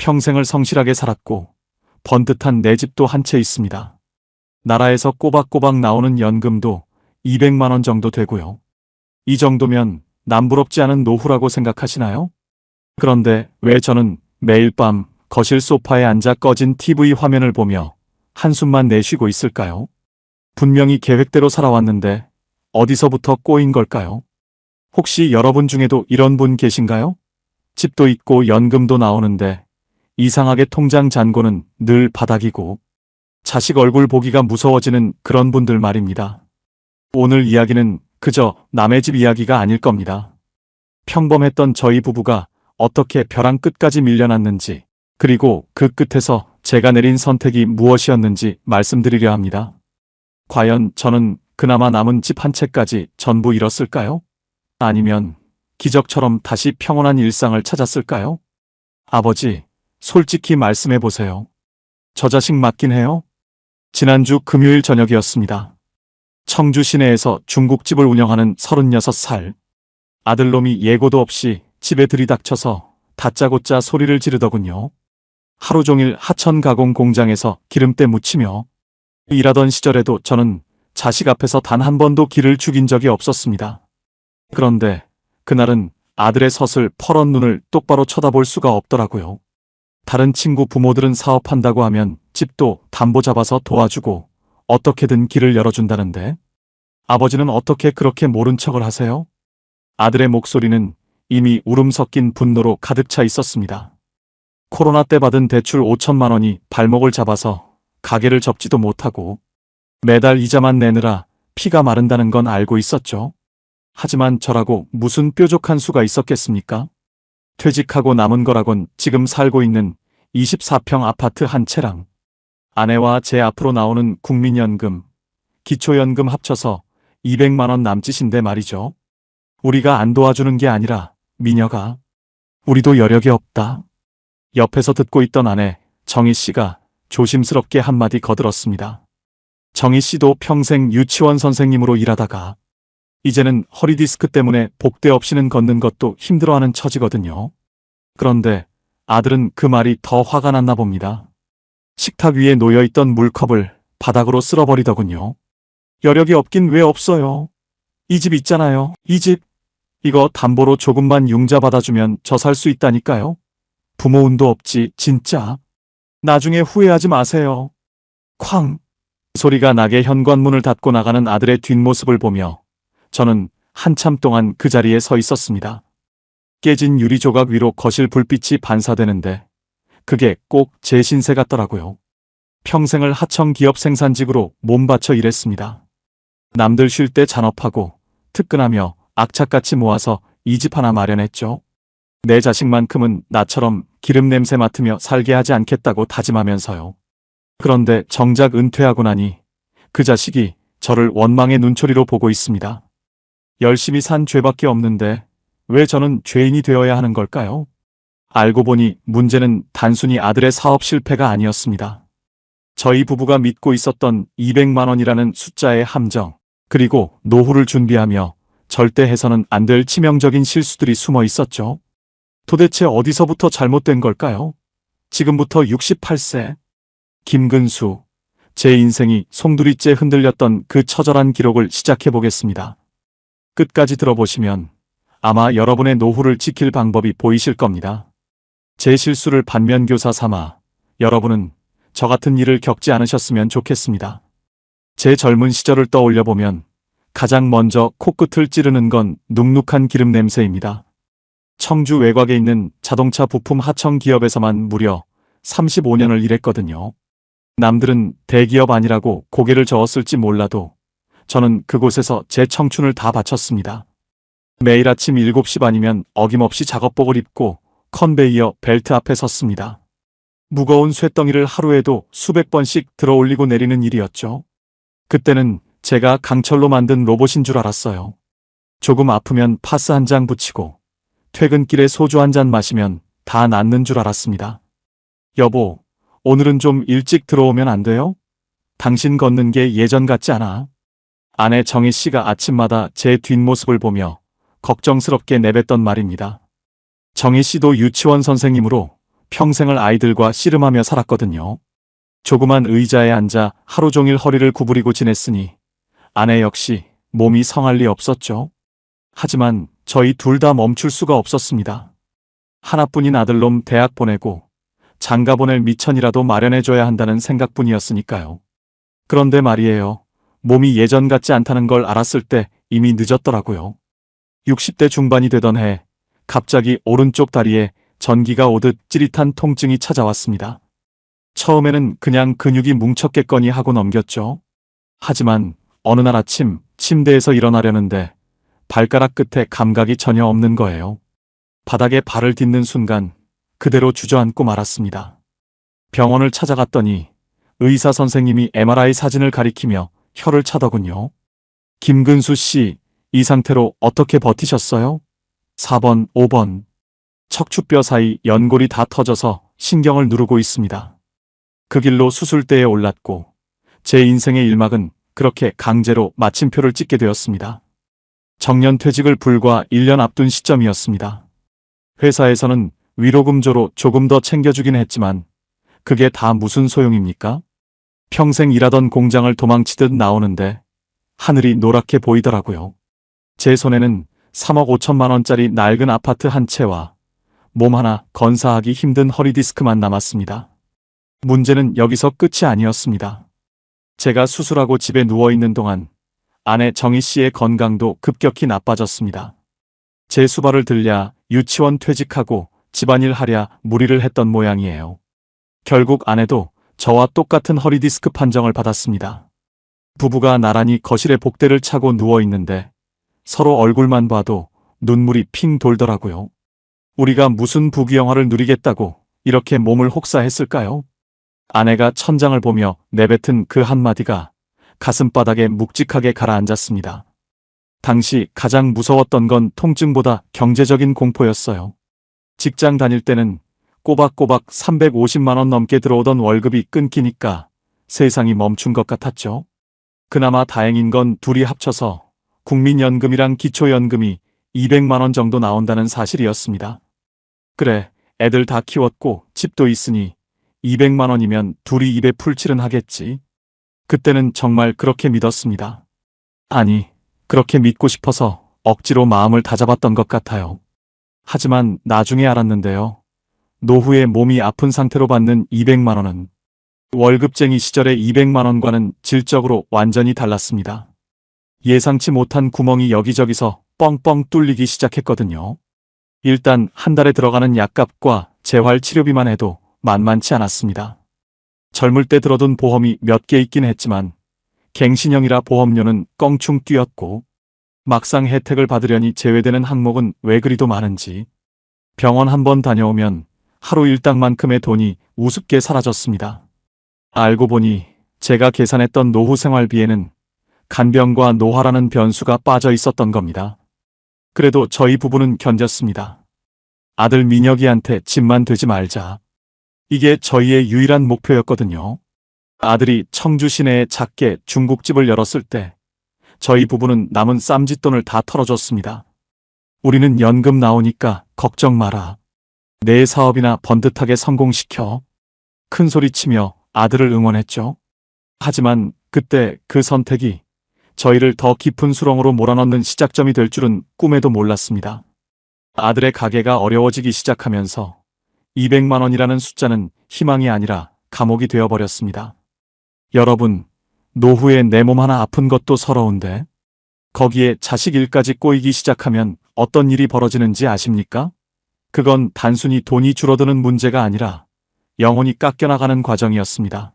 평생을 성실하게 살았고 번듯한 내 집도 한 채 있습니다. 나라에서 꼬박꼬박 나오는 연금도 200만 원 정도 되고요. 이 정도면 남부럽지 않은 노후라고 생각하시나요? 그런데 왜 저는 매일 밤 거실 소파에 앉아 꺼진 TV 화면을 보며 한숨만 내쉬고 있을까요? 분명히 계획대로 살아왔는데 어디서부터 꼬인 걸까요? 혹시 여러분 중에도 이런 분 계신가요? 집도 있고 연금도 나오는데 이상하게 통장 잔고는 늘 바닥이고 자식 얼굴 보기가 무서워지는 그런 분들 말입니다. 오늘 이야기는 그저 남의 집 이야기가 아닐 겁니다. 평범했던 저희 부부가 어떻게 벼랑 끝까지 밀려났는지, 그리고 그 끝에서 제가 내린 선택이 무엇이었는지 말씀드리려 합니다. 과연 저는 그나마 남은 집 한 채까지 전부 잃었을까요? 아니면 기적처럼 다시 평온한 일상을 찾았을까요? 아버지, 솔직히 말씀해 보세요. 저 자식 맞긴 해요? 지난주 금요일 저녁이었습니다. 청주 시내에서 중국집을 운영하는 36살. 아들놈이 예고도 없이 집에 들이닥쳐서 다짜고짜 소리를 지르더군요. 하루 종일 하천 가공 공장에서 기름때 묻히며 일하던 시절에도 저는 자식 앞에서 단 한 번도 기를 죽인 적이 없었습니다. 그런데 그날은 아들의 서슬 퍼런 눈을 똑바로 쳐다볼 수가 없더라고요. 다른 친구 부모들은 사업한다고 하면 집도 담보 잡아서 도와주고 어떻게든 길을 열어준다는데 아버지는 어떻게 그렇게 모른 척을 하세요? 아들의 목소리는 이미 울음 섞인 분노로 가득 차 있었습니다. 코로나 때 받은 대출 5천만 원이 발목을 잡아서 가게를 접지도 못하고 매달 이자만 내느라 피가 마른다는 건 알고 있었죠. 하지만 저라고 무슨 뾰족한 수가 있었겠습니까? 퇴직하고 남은 거라곤 지금 살고 있는 24평 아파트 한 채랑 아내와 제 앞으로 나오는 국민연금, 기초연금 합쳐서 200만 원 남짓인데 말이죠. 우리가 안 도와주는 게 아니라 미녀가 우리도 여력이 없다. 옆에서 듣고 있던 아내 정희 씨가 조심스럽게 한마디 거들었습니다. 정희 씨도 평생 유치원 선생님으로 일하다가 이제는 허리 디스크 때문에 복대 없이는 걷는 것도 힘들어하는 처지거든요. 그런데 아들은 그 말이 더 화가 났나 봅니다. 식탁 위에 놓여있던 물컵을 바닥으로 쓸어버리더군요. 여력이 없긴 왜 없어요? 이 집 있잖아요. 이 집. 이거 담보로 조금만 융자 받아주면 저 살 수 있다니까요. 부모 운도 없지 진짜. 나중에 후회하지 마세요. 쾅. 소리가 나게 현관문을 닫고 나가는 아들의 뒷모습을 보며 저는 한참 동안 그 자리에 서 있었습니다. 깨진 유리 조각 위로 거실 불빛이 반사되는데 그게 꼭 제 신세 같더라고요. 평생을 하청 기업 생산직으로 몸 바쳐 일했습니다. 남들 쉴 때 잔업하고 특근하며 악착같이 모아서 이 집 하나 마련했죠. 내 자식만큼은 나처럼 기름 냄새 맡으며 살게 하지 않겠다고 다짐하면서요. 그런데 정작 은퇴하고 나니 그 자식이 저를 원망의 눈초리로 보고 있습니다. 열심히 산 죄밖에 없는데 왜 저는 죄인이 되어야 하는 걸까요? 알고 보니 문제는 단순히 아들의 사업 실패가 아니었습니다. 저희 부부가 믿고 있었던 200만 원이라는 숫자의 함정, 그리고 노후를 준비하며 절대 해서는 안 될 치명적인 실수들이 숨어 있었죠. 도대체 어디서부터 잘못된 걸까요? 지금부터 68세. 김근수. 제 인생이 송두리째 흔들렸던 그 처절한 기록을 시작해 보겠습니다. 끝까지 들어보시면 아마 여러분의 노후를 지킬 방법이 보이실 겁니다. 제 실수를 반면교사 삼아 여러분은 저 같은 일을 겪지 않으셨으면 좋겠습니다. 제 젊은 시절을 떠올려보면 가장 먼저 코끝을 찌르는 건 눅눅한 기름 냄새입니다. 청주 외곽에 있는 자동차 부품 하청 기업에서만 무려 35년을 일했거든요. 남들은 대기업 아니라고 고개를 저었을지 몰라도 저는 그곳에서 제 청춘을 다 바쳤습니다. 매일 아침 7시 반이면 어김없이 작업복을 입고 컨베이어 벨트 앞에 섰습니다. 무거운 쇳덩이를 하루에도 수백 번씩 들어올리고 내리는 일이었죠. 그때는 제가 강철로 만든 로봇인 줄 알았어요. 조금 아프면 파스 한 장 붙이고 퇴근길에 소주 한 잔 마시면 다 낫는 줄 알았습니다. 여보, 오늘은 좀 일찍 들어오면 안 돼요? 당신 걷는 게 예전 같지 않아. 아내 정희 씨가 아침마다 제 뒷모습을 보며 걱정스럽게 내뱉던 말입니다. 정희 씨도 유치원 선생님으로 평생을 아이들과 씨름하며 살았거든요. 조그만 의자에 앉아 하루 종일 허리를 구부리고 지냈으니 아내 역시 몸이 성할 리 없었죠. 하지만 저희 둘 다 멈출 수가 없었습니다. 하나뿐인 아들놈 대학 보내고 장가 보낼 미천이라도 마련해줘야 한다는 생각뿐이었으니까요. 그런데 말이에요. 몸이 예전 같지 않다는 걸 알았을 때 이미 늦었더라고요. 60대 중반이 되던 해 갑자기 오른쪽 다리에 전기가 오듯 찌릿한 통증이 찾아왔습니다. 처음에는 그냥 근육이 뭉쳤겠거니 하고 넘겼죠. 하지만 어느 날 아침 침대에서 일어나려는데 발가락 끝에 감각이 전혀 없는 거예요. 바닥에 발을 딛는 순간 그대로 주저앉고 말았습니다. 병원을 찾아갔더니 의사 선생님이 MRI 사진을 가리키며 혀를 차더군요. 김근수 씨, 이 상태로 어떻게 버티셨어요? 4번, 5번. 척추뼈 사이 연골이 다 터져서 신경을 누르고 있습니다. 그 길로 수술대에 올랐고 제 인생의 일막은 그렇게 강제로 마침표를 찍게 되었습니다. 정년퇴직을 불과 1년 앞둔 시점이었습니다. 회사에서는 위로금조로 조금 더 챙겨주긴 했지만 그게 다 무슨 소용입니까? 평생 일하던 공장을 도망치듯 나오는데 하늘이 노랗게 보이더라고요. 제 손에는 3억 5천만 원짜리 낡은 아파트 한 채와 몸 하나 건사하기 힘든 허리디스크만 남았습니다. 문제는 여기서 끝이 아니었습니다. 제가 수술하고 집에 누워있는 동안 아내 정희 씨의 건강도 급격히 나빠졌습니다. 제 수발을 들랴 유치원 퇴직하고 집안일 하랴 무리를 했던 모양이에요. 결국 아내도 저와 똑같은 허리디스크 판정을 받았습니다. 부부가 나란히 거실에 복대를 차고 누워있는데 서로 얼굴만 봐도 눈물이 핑 돌더라고요. 우리가 무슨 부귀영화를 누리겠다고 이렇게 몸을 혹사했을까요? 아내가 천장을 보며 내뱉은 그 한마디가 가슴바닥에 묵직하게 가라앉았습니다. 당시 가장 무서웠던 건 통증보다 경제적인 공포였어요. 직장 다닐 때는 꼬박꼬박 350만 원 넘게 들어오던 월급이 끊기니까 세상이 멈춘 것 같았죠. 그나마 다행인 건 둘이 합쳐서 국민연금이랑 기초연금이 200만 원 정도 나온다는 사실이었습니다. 그래, 애들 다 키웠고 집도 있으니 200만 원이면 둘이 입에 풀칠은 하겠지. 그때는 정말 그렇게 믿었습니다. 아니, 그렇게 믿고 싶어서 억지로 마음을 다잡았던 것 같아요. 하지만 나중에 알았는데요. 노후에 몸이 아픈 상태로 받는 200만 원은 월급쟁이 시절의 200만 원과는 질적으로 완전히 달랐습니다. 예상치 못한 구멍이 여기저기서 뻥뻥 뚫리기 시작했거든요. 일단 한 달에 들어가는 약값과 재활 치료비만 해도 만만치 않았습니다. 젊을 때 들어둔 보험이 몇 개 있긴 했지만 갱신형이라 보험료는 껑충 뛰었고 막상 혜택을 받으려니 제외되는 항목은 왜 그리도 많은지 병원 한 번 다녀오면 하루 일당만큼의 돈이 우습게 사라졌습니다. 알고 보니 제가 계산했던 노후 생활비에는 간병과 노화라는 변수가 빠져 있었던 겁니다. 그래도 저희 부부는 견뎠습니다. 아들 민혁이한테 집만 되지 말자. 이게 저희의 유일한 목표였거든요. 아들이 청주 시내에 작게 중국집을 열었을 때 저희 부부는 남은 쌈짓돈을 다 털어줬습니다. 우리는 연금 나오니까 걱정 마라. 내 사업이나 번듯하게 성공시켜. 큰 소리치며 아들을 응원했죠. 하지만 그때 그 선택이 저희를 더 깊은 수렁으로 몰아넣는 시작점이 될 줄은 꿈에도 몰랐습니다. 아들의 가게가 어려워지기 시작하면서 200만 원이라는 숫자는 희망이 아니라 감옥이 되어버렸습니다. 여러분, 노후에 내 몸 하나 아픈 것도 서러운데 거기에 자식 일까지 꼬이기 시작하면 어떤 일이 벌어지는지 아십니까? 그건 단순히 돈이 줄어드는 문제가 아니라 영혼이 깎여나가는 과정이었습니다.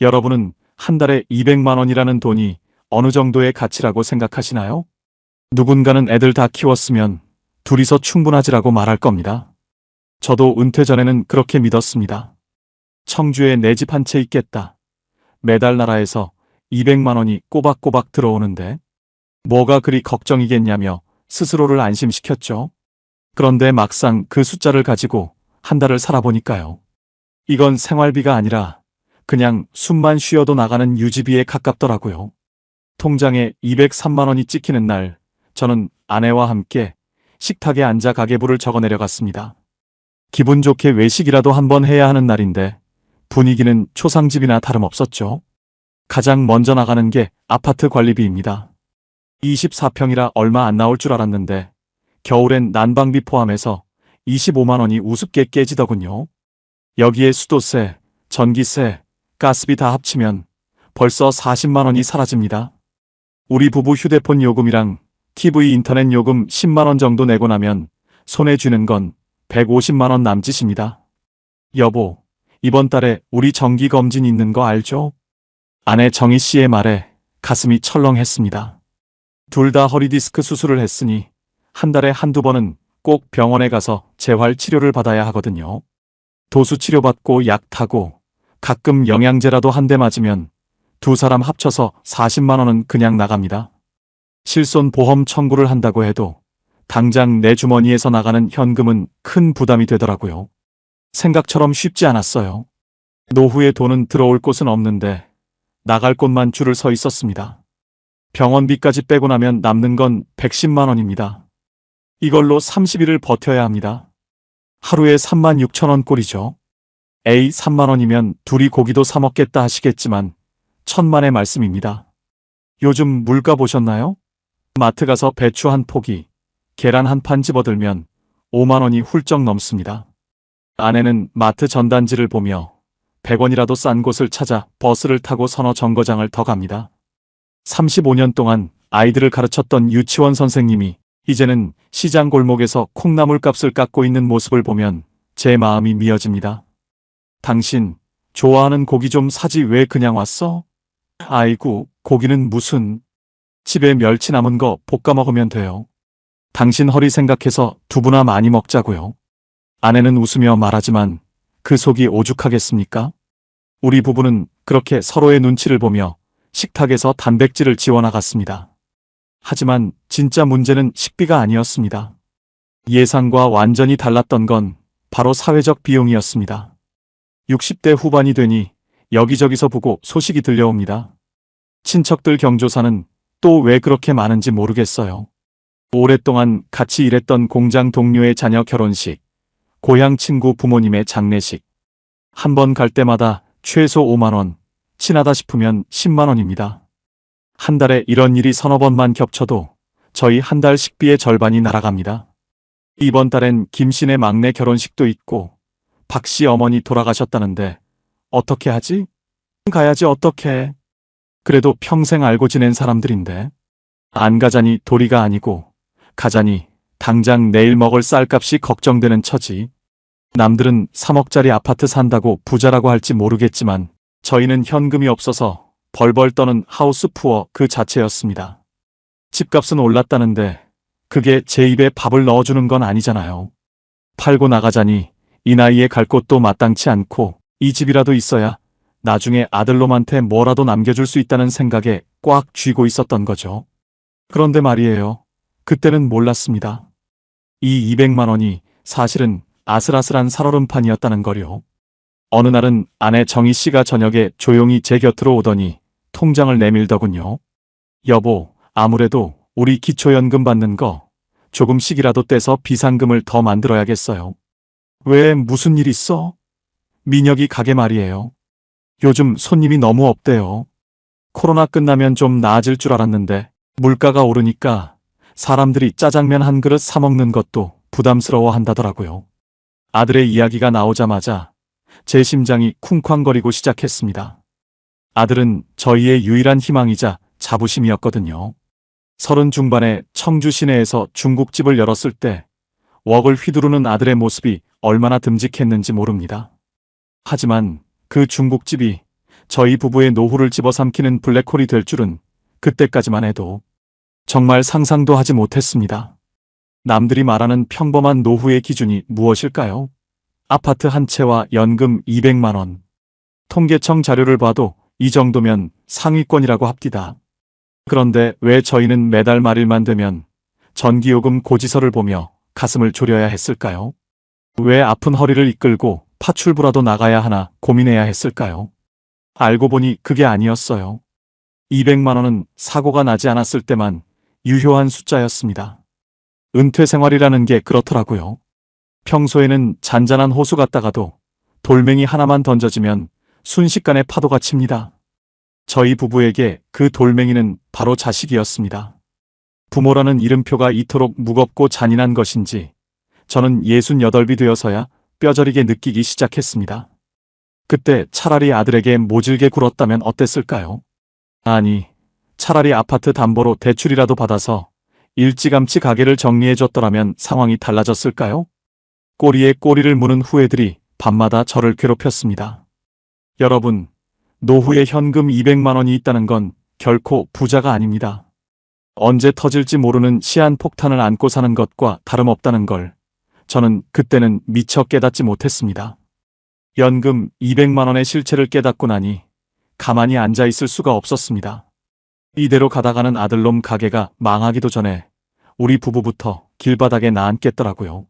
여러분은 한 달에 200만 원이라는 돈이 어느 정도의 가치라고 생각하시나요? 누군가는 애들 다 키웠으면 둘이서 충분하지라고 말할 겁니다. 저도 은퇴 전에는 그렇게 믿었습니다. 청주에 내 집 한 채 있겠다. 매달 나라에서 200만 원이 꼬박꼬박 들어오는데 뭐가 그리 걱정이겠냐며 스스로를 안심시켰죠. 그런데 막상 그 숫자를 가지고 한 달을 살아보니까요. 이건 생활비가 아니라 그냥 숨만 쉬어도 나가는 유지비에 가깝더라고요. 통장에 203만 원이 찍히는 날 저는 아내와 함께 식탁에 앉아 가계부를 적어 내려갔습니다. 기분 좋게 외식이라도 한번 해야 하는 날인데 분위기는 초상집이나 다름없었죠. 가장 먼저 나가는 게 아파트 관리비입니다. 24평이라 얼마 안 나올 줄 알았는데 겨울엔 난방비 포함해서 25만 원이 우습게 깨지더군요. 여기에 수도세, 전기세, 가스비 다 합치면 벌써 40만 원이 사라집니다. 우리 부부 휴대폰 요금이랑 TV 인터넷 요금 10만 원 정도 내고 나면 손에 쥐는 건 150만 원 남짓입니다. 여보, 이번 달에 우리 정기 검진 있는 거 알죠? 아내 정희 씨의 말에 가슴이 철렁했습니다. 둘 다 허리디스크 수술을 했으니 한 달에 한두 번은 꼭 병원에 가서 재활 치료를 받아야 하거든요. 도수 치료받고 약 타고 가끔 영양제라도 한 대 맞으면 두 사람 합쳐서 40만 원은 그냥 나갑니다. 실손 보험 청구를 한다고 해도 당장 내 주머니에서 나가는 현금은 큰 부담이 되더라고요. 생각처럼 쉽지 않았어요. 노후에 돈은 들어올 곳은 없는데 나갈 곳만 줄을 서 있었습니다. 병원비까지 빼고 나면 남는 건 110만 원입니다. 이걸로 30일을 버텨야 합니다. 하루에 3만 6천 원 꼴이죠. 에이 3만 원이면 둘이 고기도 사 먹겠다 하시겠지만 천만의 말씀입니다. 요즘 물가 보셨나요? 마트 가서 배추 한 포기, 계란 한 판 집어들면 5만 원이 훌쩍 넘습니다. 아내는 마트 전단지를 보며 100원이라도 싼 곳을 찾아 버스를 타고 서너 정거장을 더 갑니다. 35년 동안 아이들을 가르쳤던 유치원 선생님이 이제는 시장 골목에서 콩나물 값을 깎고 있는 모습을 보면 제 마음이 미어집니다. 당신 좋아하는 고기 좀 사지 왜 그냥 왔어? 아이고, 고기는 무슨. 집에 멸치 남은 거 볶아 먹으면 돼요. 당신 허리 생각해서 두부나 많이 먹자고요. 아내는 웃으며 말하지만 그 속이 오죽하겠습니까? 우리 부부는 그렇게 서로의 눈치를 보며 식탁에서 단백질을 지워나갔습니다. 하지만 진짜 문제는 식비가 아니었습니다. 예상과 완전히 달랐던 건 바로 사회적 비용이었습니다. 60대 후반이 되니 여기저기서 보고 소식이 들려옵니다. 친척들 경조사는 또 왜 그렇게 많은지 모르겠어요. 오랫동안 같이 일했던 공장 동료의 자녀 결혼식, 고향 친구 부모님의 장례식. 한 번 갈 때마다 최소 5만 원, 친하다 싶으면 10만 원입니다. 한 달에 이런 일이 서너 번만 겹쳐도 저희 한 달 식비의 절반이 날아갑니다. 이번 달엔 김 씨네 막내 결혼식도 있고 박 씨 어머니 돌아가셨다는데 어떻게 하지? 가야지 어떡해. 그래도 평생 알고 지낸 사람들인데. 안 가자니 도리가 아니고 가자니 당장 내일 먹을 쌀값이 걱정되는 처지. 남들은 3억짜리 아파트 산다고 부자라고 할지 모르겠지만 저희는 현금이 없어서 벌벌 떠는 하우스 푸어 그 자체였습니다. 집값은 올랐다는데 그게 제 입에 밥을 넣어주는 건 아니잖아요. 팔고 나가자니 이 나이에 갈 곳도 마땅치 않고 이 집이라도 있어야 나중에 아들놈한테 뭐라도 남겨줄 수 있다는 생각에 꽉 쥐고 있었던 거죠. 그런데 말이에요. 그때는 몰랐습니다. 이 200만 원이 사실은 아슬아슬한 살얼음판이었다는 거요. 어느 날은 아내 정희 씨가 저녁에 조용히 제 곁으로 오더니 통장을 내밀더군요. 여보, 아무래도 우리 기초연금 받는 거 조금씩이라도 떼서 비상금을 더 만들어야겠어요. 왜 무슨 일 있어? 민혁이 가게 말이에요. 요즘 손님이 너무 없대요. 코로나 끝나면 좀 나아질 줄 알았는데 물가가 오르니까 사람들이 짜장면 한 그릇 사 먹는 것도 부담스러워 한다더라고요. 아들의 이야기가 나오자마자 제 심장이 쿵쾅거리고 시작했습니다. 아들은 저희의 유일한 희망이자 자부심이었거든요. 30 중반에 청주 시내에서 중국집을 열었을 때 웍을 휘두르는 아들의 모습이 얼마나 듬직했는지 모릅니다. 하지만 그 중국집이 저희 부부의 노후를 집어삼키는 블랙홀이 될 줄은 그때까지만 해도 정말 상상도 하지 못했습니다. 남들이 말하는 평범한 노후의 기준이 무엇일까요? 아파트 한 채와 연금 200만 원. 통계청 자료를 봐도 이 정도면 상위권이라고 합디다. 그런데 왜 저희는 매달 말일만 되면 전기요금 고지서를 보며 가슴을 졸여야 했을까요? 왜 아픈 허리를 이끌고 파출부라도 나가야 하나 고민해야 했을까요? 알고 보니 그게 아니었어요. 200만 원은 사고가 나지 않았을 때만 유효한 숫자였습니다. 은퇴 생활이라는 게 그렇더라고요. 평소에는 잔잔한 호수 같다가도 돌멩이 하나만 던져지면 순식간에 파도가 칩니다. 저희 부부에게 그 돌멩이는 바로 자식이었습니다. 부모라는 이름표가 이토록 무겁고 잔인한 것인지 저는 68이 되어서야 뼈저리게 느끼기 시작했습니다. 그때 차라리 아들에게 모질게 굴었다면 어땠을까요? 아니, 차라리 아파트 담보로 대출이라도 받아서 일찌감치 가게를 정리해줬더라면 상황이 달라졌을까요? 꼬리에 꼬리를 무는 후회들이 밤마다 저를 괴롭혔습니다. 여러분, 노후에 현금 200만 원이 있다는 건 결코 부자가 아닙니다. 언제 터질지 모르는 시한폭탄을 안고 사는 것과 다름없다는 걸 저는 그때는 미처 깨닫지 못했습니다. 연금 200만 원의 실체를 깨닫고 나니 가만히 앉아 있을 수가 없었습니다. 이대로 가다가는 아들놈 가게가 망하기도 전에 우리 부부부터 길바닥에 나앉겠더라고요.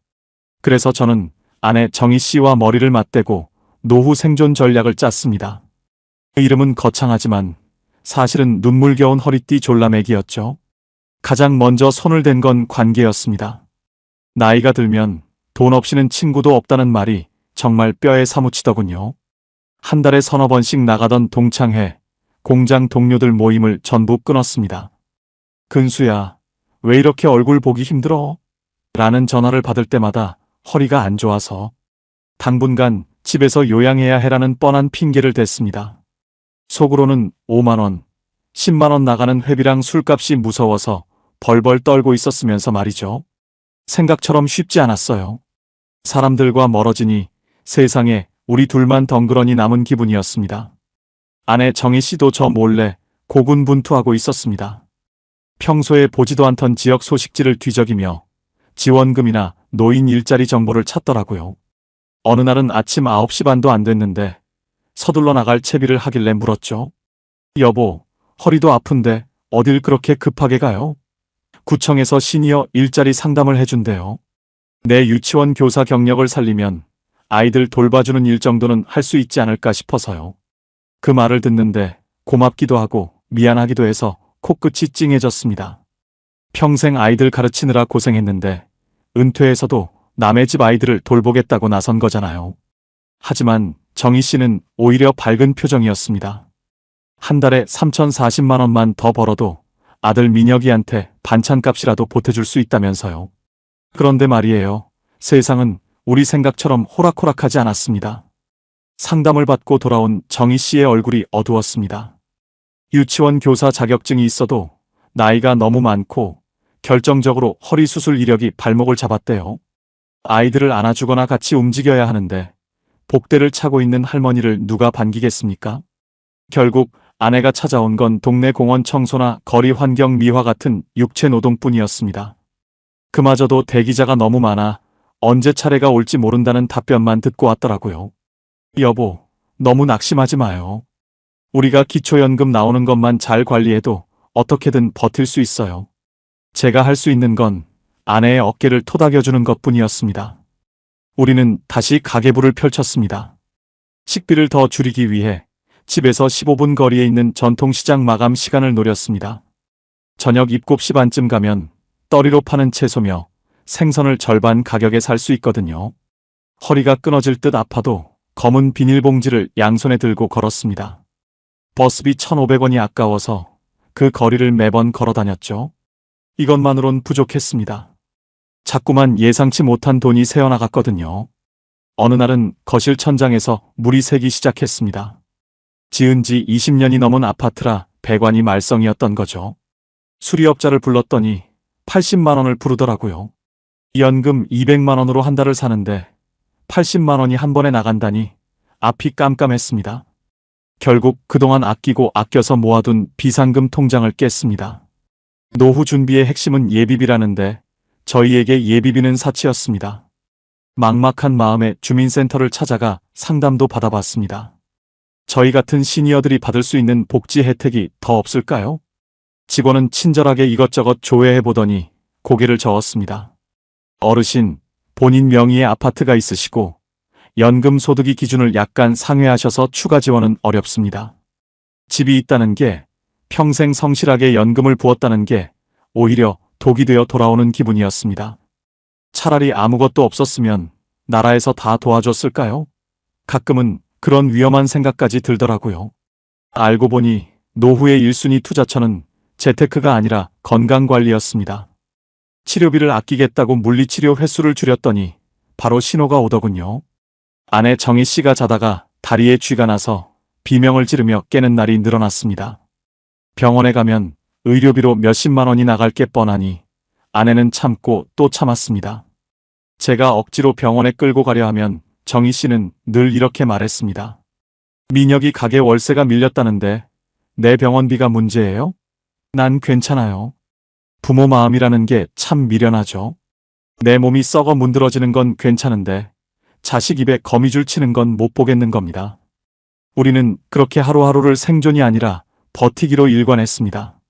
그래서 저는 아내 정희 씨와 머리를 맞대고 노후 생존 전략을 짰습니다. 그 이름은 거창하지만 사실은 눈물겨운 허리띠 졸라매기였죠. 가장 먼저 손을 댄 건 관계였습니다. 나이가 들면 돈 없이는 친구도 없다는 말이 정말 뼈에 사무치더군요. 한 달에 서너 번씩 나가던 동창회, 공장 동료들 모임을 전부 끊었습니다. 근수야, 왜 이렇게 얼굴 보기 힘들어? 라는 전화를 받을 때마다 허리가 안 좋아서 당분간 집에서 요양해야 해라는 뻔한 핑계를 댔습니다. 속으로는 5만 원, 10만 원 나가는 회비랑 술값이 무서워서 벌벌 떨고 있었으면서 말이죠. 생각처럼 쉽지 않았어요. 사람들과 멀어지니 세상에 우리 둘만 덩그러니 남은 기분이었습니다. 아내 정희 씨도 저 몰래 고군분투하고 있었습니다. 평소에 보지도 않던 지역 소식지를 뒤적이며 지원금이나 노인 일자리 정보를 찾더라고요. 어느 날은 아침 9시 반도 안 됐는데 서둘러 나갈 채비를 하길래 물었죠. 여보, 허리도 아픈데 어딜 그렇게 급하게 가요? 구청에서 시니어 일자리 상담을 해준대요. 내 유치원 교사 경력을 살리면 아이들 돌봐주는 일 정도는 할 수 있지 않을까 싶어서요. 그 말을 듣는데 고맙기도 하고 미안하기도 해서 코끝이 찡해졌습니다. 평생 아이들 가르치느라 고생했는데 은퇴해서도 남의 집 아이들을 돌보겠다고 나선 거잖아요. 하지만 정희 씨는 오히려 밝은 표정이었습니다. 한 달에 3,040만 원만 더 벌어도 아들 민혁이한테 반찬값이라도 보태줄 수 있다면서요. 그런데 말이에요. 세상은 우리 생각처럼 호락호락하지 않았습니다. 상담을 받고 돌아온 정희 씨의 얼굴이 어두웠습니다. 유치원 교사 자격증이 있어도 나이가 너무 많고 결정적으로 허리 수술 이력이 발목을 잡았대요. 아이들을 안아주거나 같이 움직여야 하는데 복대를 차고 있는 할머니를 누가 반기겠습니까? 결국 아내가 찾아온 건 동네 공원 청소나 거리 환경 미화 같은 육체 노동뿐이었습니다. 그마저도 대기자가 너무 많아 언제 차례가 올지 모른다는 답변만 듣고 왔더라고요. 여보, 너무 낙심하지 마요. 우리가 기초연금 나오는 것만 잘 관리해도 어떻게든 버틸 수 있어요. 제가 할 수 있는 건 아내의 어깨를 토닥여주는 것뿐이었습니다. 우리는 다시 가계부를 펼쳤습니다. 식비를 더 줄이기 위해 집에서 15분 거리에 있는 전통시장 마감 시간을 노렸습니다. 저녁 7시 반쯤 가면 떠리로 파는 채소며 생선을 절반 가격에 살 수 있거든요. 허리가 끊어질 듯 아파도 검은 비닐봉지를 양손에 들고 걸었습니다. 버스비 1,500원이 아까워서 그 거리를 매번 걸어 다녔죠. 이것만으론 부족했습니다. 자꾸만 예상치 못한 돈이 새어나갔거든요. 어느 날은 거실 천장에서 물이 새기 시작했습니다. 지은 지 20년이 넘은 아파트라 배관이 말썽이었던 거죠. 수리업자를 불렀더니 80만 원을 부르더라고요. 연금 200만 원으로 한 달을 사는데 80만 원이 한 번에 나간다니 앞이 깜깜했습니다. 결국 그동안 아끼고 아껴서 모아둔 비상금 통장을 깼습니다. 노후 준비의 핵심은 예비비라는데 저희에게 예비비는 사치였습니다. 막막한 마음에 주민센터를 찾아가 상담도 받아봤습니다. 저희 같은 시니어들이 받을 수 있는 복지 혜택이 더 없을까요? 직원은 친절하게 이것저것 조회해보더니 고개를 저었습니다. 어르신, 본인 명의의 아파트가 있으시고 연금 소득이 기준을 약간 상회하셔서 추가 지원은 어렵습니다. 집이 있다는 게 평생 성실하게 연금을 부었다는 게 오히려 독이 되어 돌아오는 기분이었습니다. 차라리 아무것도 없었으면 나라에서 다 도와줬을까요? 가끔은 그런 위험한 생각까지 들더라고요. 알고 보니 노후의 1순위 투자처는 재테크가 아니라 건강관리였습니다. 치료비를 아끼겠다고 물리치료 횟수를 줄였더니 바로 신호가 오더군요. 아내 정희 씨가 자다가 다리에 쥐가 나서 비명을 지르며 깨는 날이 늘어났습니다. 병원에 가면 의료비로 몇십만 원이 나갈 게 뻔하니 아내는 참고 또 참았습니다. 제가 억지로 병원에 끌고 가려 하면 정희 씨는 늘 이렇게 말했습니다. 민혁이 가게 월세가 밀렸다는데 내 병원비가 문제예요? 난 괜찮아요. 부모 마음이라는 게 참 미련하죠. 내 몸이 썩어 문드러지는 건 괜찮은데 자식 입에 거미줄 치는 건 못 보겠는 겁니다. 우리는 그렇게 하루하루를 생존이 아니라 버티기로 일관했습니다.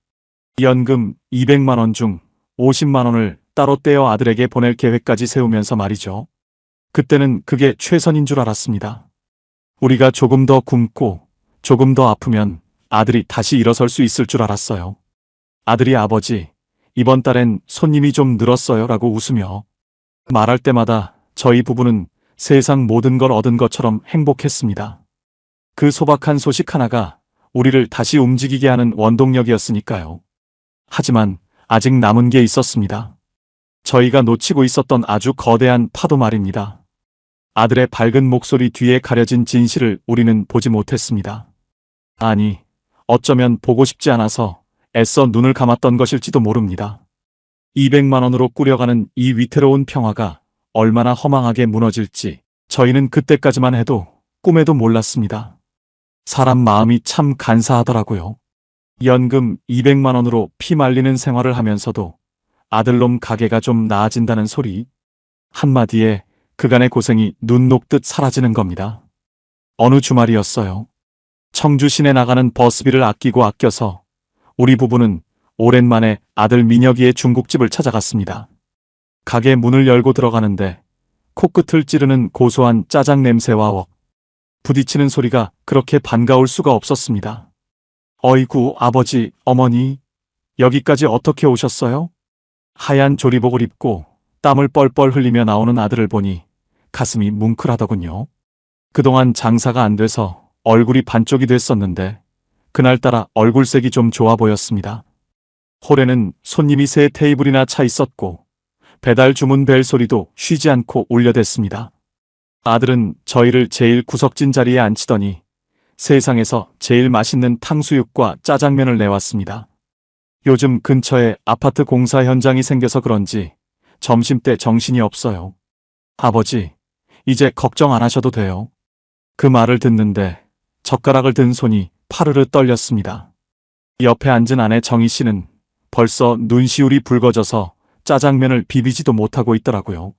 연금 200만 원 중 50만 원을 따로 떼어 아들에게 보낼 계획까지 세우면서 말이죠. 그때는 그게 최선인 줄 알았습니다. 우리가 조금 더 굶고 조금 더 아프면 아들이 다시 일어설 수 있을 줄 알았어요. 아들이 아버지, 이번 달엔 손님이 좀 늘었어요 라고 웃으며 말할 때마다 저희 부부는 세상 모든 걸 얻은 것처럼 행복했습니다. 그 소박한 소식 하나가 우리를 다시 움직이게 하는 원동력이었으니까요. 하지만 아직 남은 게 있었습니다. 저희가 놓치고 있었던 아주 거대한 파도 말입니다. 아들의 밝은 목소리 뒤에 가려진 진실을 우리는 보지 못했습니다. 아니, 어쩌면 보고 싶지 않아서 애써 눈을 감았던 것일지도 모릅니다. 200만 원으로 꾸려가는 이 위태로운 평화가 얼마나 허망하게 무너질지 저희는 그때까지만 해도 꿈에도 몰랐습니다. 사람 마음이 참 간사하더라고요. 연금 200만 원으로 피 말리는 생활을 하면서도 아들놈 가게가 좀 나아진다는 소리. 한마디에 그간의 고생이 눈 녹듯 사라지는 겁니다. 어느 주말이었어요. 청주 시내 나가는 버스비를 아끼고 아껴서 우리 부부는 오랜만에 아들 민혁이의 중국집을 찾아갔습니다. 가게 문을 열고 들어가는데 코끝을 찌르는 고소한 짜장 냄새와 웍 부딪히는 소리가 그렇게 반가울 수가 없었습니다. 어이구, 아버지, 어머니, 여기까지 어떻게 오셨어요? 하얀 조리복을 입고 땀을 뻘뻘 흘리며 나오는 아들을 보니 가슴이 뭉클하더군요. 그동안 장사가 안 돼서 얼굴이 반쪽이 됐었는데 그날따라 얼굴색이 좀 좋아 보였습니다. 홀에는 손님이 3테이블이나 차 있었고 배달 주문 벨 소리도 쉬지 않고 울려댔습니다. 아들은 저희를 제일 구석진 자리에 앉히더니 세상에서 제일 맛있는 탕수육과 짜장면을 내왔습니다. 요즘 근처에 아파트 공사 현장이 생겨서 그런지 점심때 정신이 없어요. 아버지, 이제 걱정 안 하셔도 돼요. 그 말을 듣는데 젓가락을 든 손이 파르르 떨렸습니다. 옆에 앉은 아내 정희 씨는 벌써 눈시울이 붉어져서 짜장면을 비비지도 못하고 있더라고요.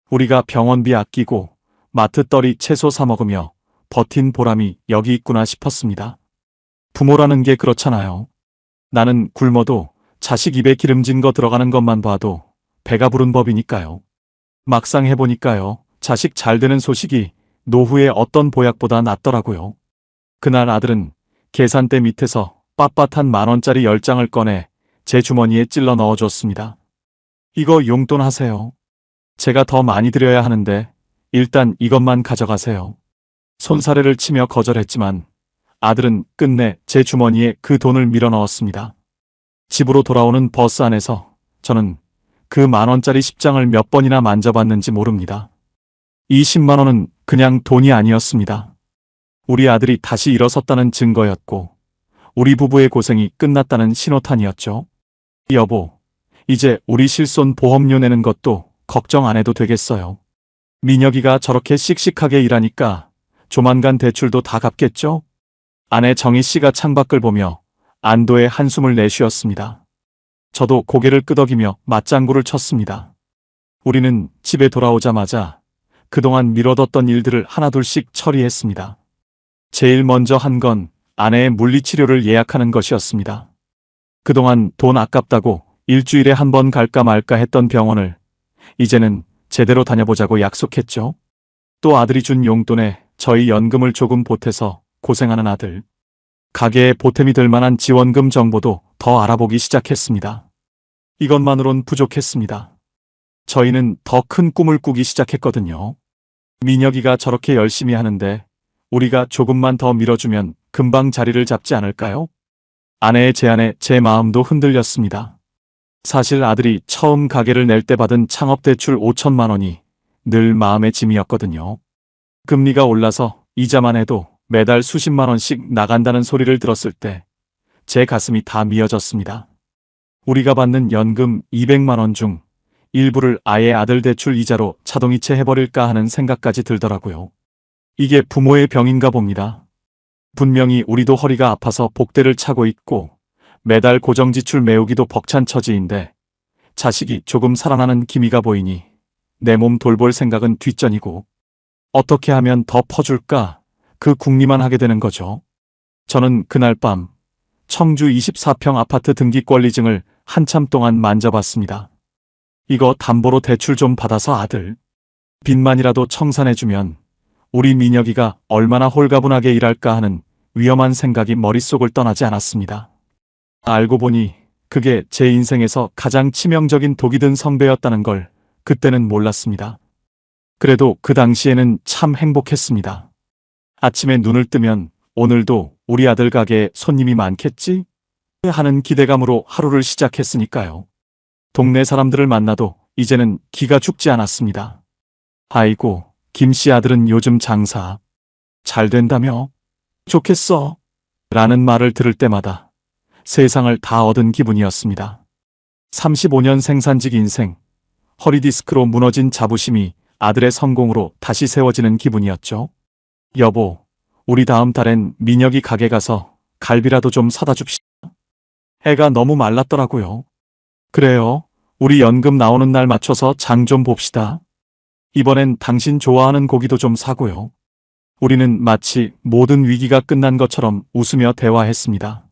우리가 병원비 아끼고 마트 떨이 채소 사 먹으며 버틴 보람이 여기 있구나 싶었습니다. 부모라는 게 그렇잖아요. 나는 굶어도 자식 입에 기름진 거 들어가는 것만 봐도 배가 부른 법이니까요. 막상 해보니까요. 자식 잘 되는 소식이 노후의 어떤 보약보다 낫더라고요. 그날 아들은 계산대 밑에서 빳빳한 10,000원짜리 10장을 꺼내 제 주머니에 찔러 넣어줬습니다. 이거 용돈 하세요. 제가 더 많이 드려야 하는데 일단 이것만 가져가세요. 손사래를 치며 거절했지만 아들은 끝내 제 주머니에 그 돈을 밀어 넣었습니다. 집으로 돌아오는 버스 안에서 저는 그 10,000원짜리 10장을 몇 번이나 만져봤는지 모릅니다. 이 10만 원은 그냥 돈이 아니었습니다. 우리 아들이 다시 일어섰다는 증거였고 우리 부부의 고생이 끝났다는 신호탄이었죠. 여보, 이제 우리 실손 보험료 내는 것도 걱정 안 해도 되겠어요. 민혁이가 저렇게 씩씩하게 일하니까 조만간 대출도 다 갚겠죠? 아내 정희 씨가 창밖을 보며 안도의 한숨을 내쉬었습니다. 저도 고개를 끄덕이며 맞장구를 쳤습니다. 우리는 집에 돌아오자마자 그동안 미뤄뒀던 일들을 하나둘씩 처리했습니다. 제일 먼저 한 건 아내의 물리치료를 예약하는 것이었습니다. 그동안 돈 아깝다고 일주일에 한 번 갈까 말까 했던 병원을 이제는 제대로 다녀보자고 약속했죠. 또 아들이 준 용돈에 저희 연금을 조금 보태서 고생하는 아들. 가게에 보탬이 될 만한 지원금 정보도 더 알아보기 시작했습니다. 이것만으론 부족했습니다. 저희는 더 큰 꿈을 꾸기 시작했거든요. 민혁이가 저렇게 열심히 하는데 우리가 조금만 더 밀어주면 금방 자리를 잡지 않을까요? 아내의 제안에 제 마음도 흔들렸습니다. 사실 아들이 처음 가게를 낼 때 받은 창업대출 5천만 원이 늘 마음의 짐이었거든요. 금리가 올라서 이자만 해도 매달 수십만 원씩 나간다는 소리를 들었을 때 제 가슴이 다 미어졌습니다. 우리가 받는 연금 200만 원 중 일부를 아예 아들 대출 이자로 자동이체 해버릴까 하는 생각까지 들더라고요. 이게 부모의 병인가 봅니다. 분명히 우리도 허리가 아파서 복대를 차고 있고 매달 고정지출 메우기도 벅찬 처지인데 자식이 조금 살아나는 기미가 보이니 내 몸 돌볼 생각은 뒷전이고 어떻게 하면 더 퍼줄까 그 궁리만 하게 되는 거죠. 저는 그날 밤 청주 24평 아파트 등기권리증을 한참 동안 만져봤습니다. 이거 담보로 대출 좀 받아서 아들 빚만이라도 청산해주면 우리 민혁이가 얼마나 홀가분하게 일할까 하는 위험한 생각이 머릿속을 떠나지 않았습니다. 알고 보니 그게 제 인생에서 가장 치명적인 독이 든 성배였다는 걸 그때는 몰랐습니다. 그래도 그 당시에는 참 행복했습니다. 아침에 눈을 뜨면 오늘도 우리 아들 가게에 손님이 많겠지? 하는 기대감으로 하루를 시작했으니까요. 동네 사람들을 만나도 이제는 기가 죽지 않았습니다. 아이고, 김씨 아들은 요즘 장사 잘 된다며? 좋겠어. 라는 말을 들을 때마다 세상을 다 얻은 기분이었습니다. 35년 생산직 인생, 허리디스크로 무너진 자부심이 아들의 성공으로 다시 세워지는 기분이었죠. 여보, 우리 다음 달엔 민혁이 가게 가서 갈비라도 좀 사다 줍시다. 애가 너무 말랐더라고요. 그래요. 우리 연금 나오는 날 맞춰서 장 좀 봅시다. 이번엔 당신 좋아하는 고기도 좀 사고요. 우리는 마치 모든 위기가 끝난 것처럼 웃으며 대화했습니다.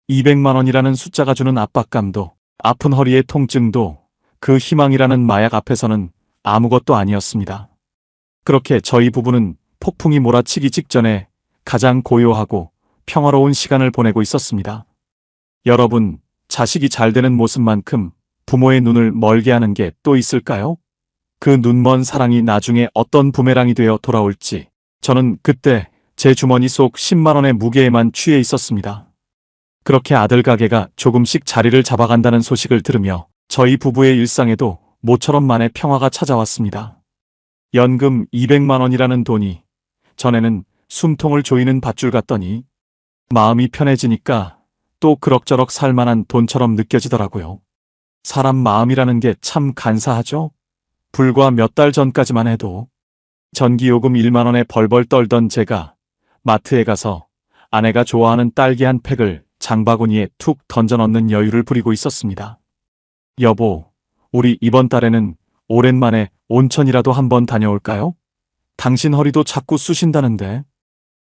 200만 원이라는 숫자가 주는 압박감도 아픈 허리의 통증도 그 희망이라는 마약 앞에서는 아무것도 아니었습니다. 그렇게 저희 부부는 폭풍이 몰아치기 직전에 가장 고요하고 평화로운 시간을 보내고 있었습니다. 여러분, 자식이 잘 되는 모습만큼 부모의 눈을 멀게 하는 게 또 있을까요? 그 눈먼 사랑이 나중에 어떤 부메랑이 되어 돌아올지 저는 그때 제 주머니 속 10만 원의 무게에만 취해 있었습니다. 그렇게 아들 가게가 조금씩 자리를 잡아간다는 소식을 들으며 저희 부부의 일상에도 모처럼 만의 평화가 찾아왔습니다. 연금 200만 원이라는 돈이 전에는 숨통을 조이는 밧줄 같더니 마음이 편해지니까 또 그럭저럭 살만한 돈처럼 느껴지더라고요. 사람 마음이라는 게 참 간사하죠? 불과 몇 달 전까지만 해도 전기요금 1만 원에 벌벌 떨던 제가 마트에 가서 아내가 좋아하는 딸기 한 팩을 장바구니에 툭 던져 넣는 여유를 부리고 있었습니다. 여보, 우리 이번 달에는 오랜만에 온천이라도 한번 다녀올까요? 당신 허리도 자꾸 쑤신다는데.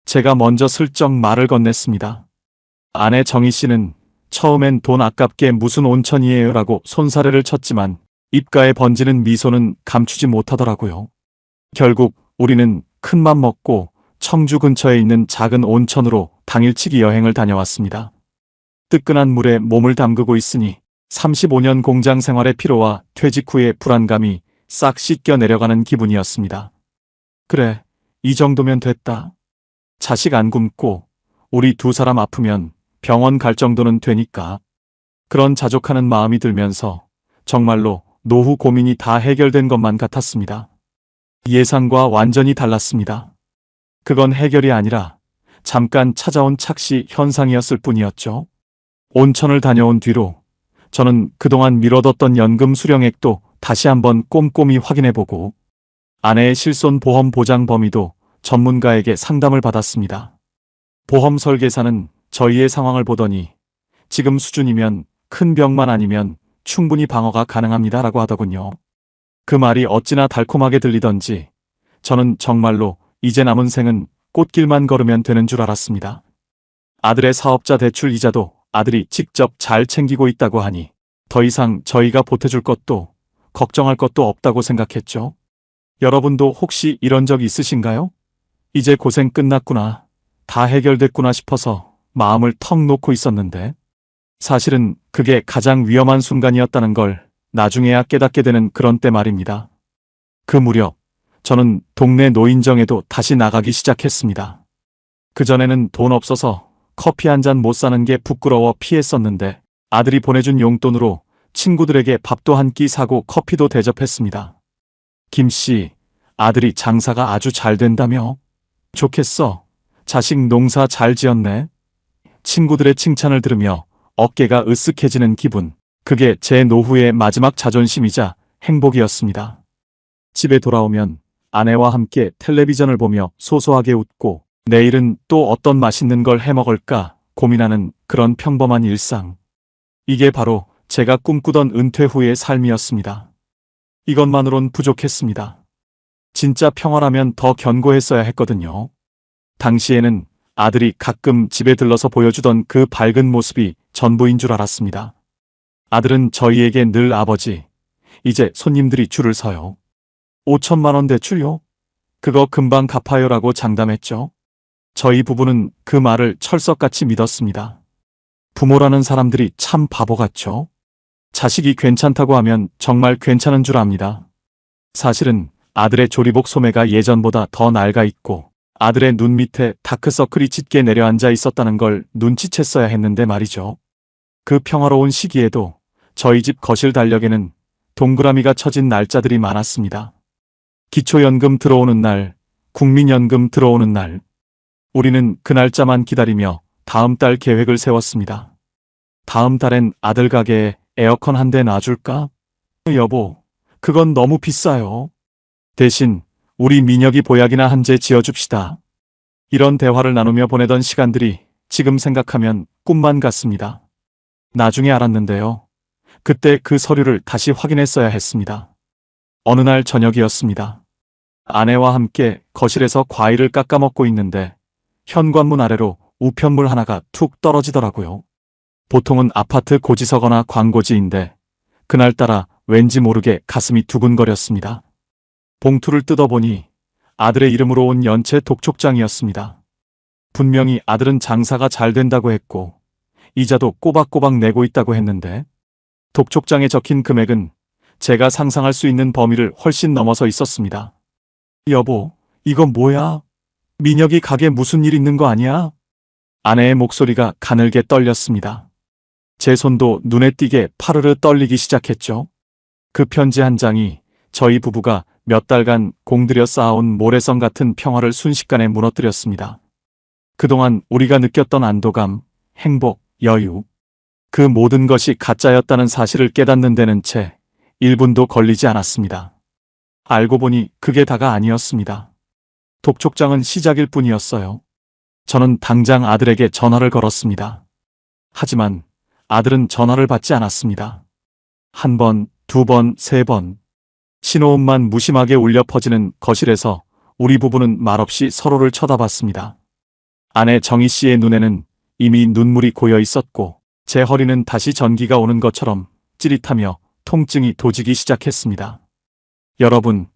제가 먼저 슬쩍 말을 건넸습니다. 아내 정희 씨는 처음엔 돈 아깝게 무슨 온천이에요 라고 손사래를 쳤지만 입가에 번지는 미소는 감추지 못하더라고요. 결국 우리는 큰맘 먹고 청주 근처에 있는 작은 온천으로 당일치기 여행을 다녀왔습니다. 뜨끈한 물에 몸을 담그고 있으니 35년 공장 생활의 피로와 퇴직 후의 불안감이 싹 씻겨 내려가는 기분이었습니다. 그래, 이 정도면 됐다. 자식 안 굶고 우리 두 사람 아프면 병원 갈 정도는 되니까. 그런 자족하는 마음이 들면서 정말로 노후 고민이 다 해결된 것만 같았습니다. 예상과 완전히 달랐습니다. 그건 해결이 아니라 잠깐 찾아온 착시 현상이었을 뿐이었죠. 온천을 다녀온 뒤로 저는 그동안 미뤄뒀던 연금 수령액도 다시 한번 꼼꼼히 확인해보고 아내의 실손 보험 보장 범위도 전문가에게 상담을 받았습니다. 보험 설계사는 저희의 상황을 보더니 지금 수준이면 큰 병만 아니면 충분히 방어가 가능합니다라고 하더군요. 그 말이 어찌나 달콤하게 들리던지 저는 정말로 이제 남은 생은 꽃길만 걸으면 되는 줄 알았습니다. 아들의 사업자 대출 이자도 아들이 직접 잘 챙기고 있다고 하니 더 이상 저희가 보태줄 것도 걱정할 것도 없다고 생각했죠. 여러분도 혹시 이런 적 있으신가요? 이제 고생 끝났구나, 다 해결됐구나 싶어서 마음을 턱 놓고 있었는데 사실은 그게 가장 위험한 순간이었다는 걸 나중에야 깨닫게 되는 그런 때 말입니다. 그 무렵 저는 동네 노인정에도 다시 나가기 시작했습니다. 그전에는 돈 없어서 커피 한 잔 못 사는 게 부끄러워 피했었는데 아들이 보내준 용돈으로 친구들에게 밥도 한 끼 사고 커피도 대접했습니다. 김씨, 아들이 장사가 아주 잘 된다며? 좋겠어. 자식 농사 잘 지었네. 친구들의 칭찬을 들으며 어깨가 으쓱해지는 기분. 그게 제 노후의 마지막 자존심이자 행복이었습니다. 집에 돌아오면 아내와 함께 텔레비전을 보며 소소하게 웃고 내일은 또 어떤 맛있는 걸 해먹을까 고민하는 그런 평범한 일상. 이게 바로 제가 꿈꾸던 은퇴 후의 삶이었습니다. 이것만으론 부족했습니다. 진짜 평화라면 더 견고했어야 했거든요. 당시에는 아들이 가끔 집에 들러서 보여주던 그 밝은 모습이 전부인 줄 알았습니다. 아들은 저희에게 늘 아버지, 이제 손님들이 줄을 서요. 5천만 원 대출요? 그거 금방 갚아요라고 장담했죠. 저희 부부는 그 말을 철석같이 믿었습니다. 부모라는 사람들이 참 바보 같죠? 자식이 괜찮다고 하면 정말 괜찮은 줄 압니다. 사실은 아들의 조리복 소매가 예전보다 더 낡아 있고 아들의 눈 밑에 다크서클이 짙게 내려앉아 있었다는 걸 눈치챘어야 했는데 말이죠. 그 평화로운 시기에도 저희 집 거실 달력에는 동그라미가 쳐진 날짜들이 많았습니다. 기초연금 들어오는 날, 국민연금 들어오는 날. 우리는 그 날짜만 기다리며 다음 달 계획을 세웠습니다. 다음 달엔 아들 가게에 에어컨 한 대 놔줄까? 여보, 그건 너무 비싸요. 대신 우리 민혁이 보약이나 한 재 지어줍시다. 이런 대화를 나누며 보내던 시간들이 지금 생각하면 꿈만 같습니다. 나중에 알았는데요. 그때 그 서류를 다시 확인했어야 했습니다. 어느 날 저녁이었습니다. 아내와 함께 거실에서 과일을 깎아 먹고 있는데 현관문 아래로 우편물 하나가 툭 떨어지더라고요. 보통은 아파트 고지서거나 광고지인데 그날따라 왠지 모르게 가슴이 두근거렸습니다. 봉투를 뜯어보니 아들의 이름으로 온 연체 독촉장이었습니다. 분명히 아들은 장사가 잘 된다고 했고 이자도 꼬박꼬박 내고 있다고 했는데 독촉장에 적힌 금액은 제가 상상할 수 있는 범위를 훨씬 넘어서 있었습니다. 여보, 이건 뭐야? 민혁이 가게 무슨 일 있는 거 아니야? 아내의 목소리가 가늘게 떨렸습니다. 제 손도 눈에 띄게 파르르 떨리기 시작했죠. 그 편지 한 장이 저희 부부가 몇 달간 공들여 쌓아온 모래성 같은 평화를 순식간에 무너뜨렸습니다. 그동안 우리가 느꼈던 안도감, 행복, 여유, 그 모든 것이 가짜였다는 사실을 깨닫는 데는 채 1분도 걸리지 않았습니다. 알고 보니 그게 다가 아니었습니다. 독촉장은 시작일 뿐이었어요. 저는 당장 아들에게 전화를 걸었습니다. 하지만 아들은 전화를 받지 않았습니다. 한 번, 두 번, 세 번. 신호음만 무심하게 울려 퍼지는 거실에서 우리 부부는 말없이 서로를 쳐다봤습니다. 아내 정희 씨의 눈에는 이미 눈물이 고여 있었고 제 허리는 다시 전기가 오는 것처럼 찌릿하며 통증이 도지기 시작했습니다. 여러분,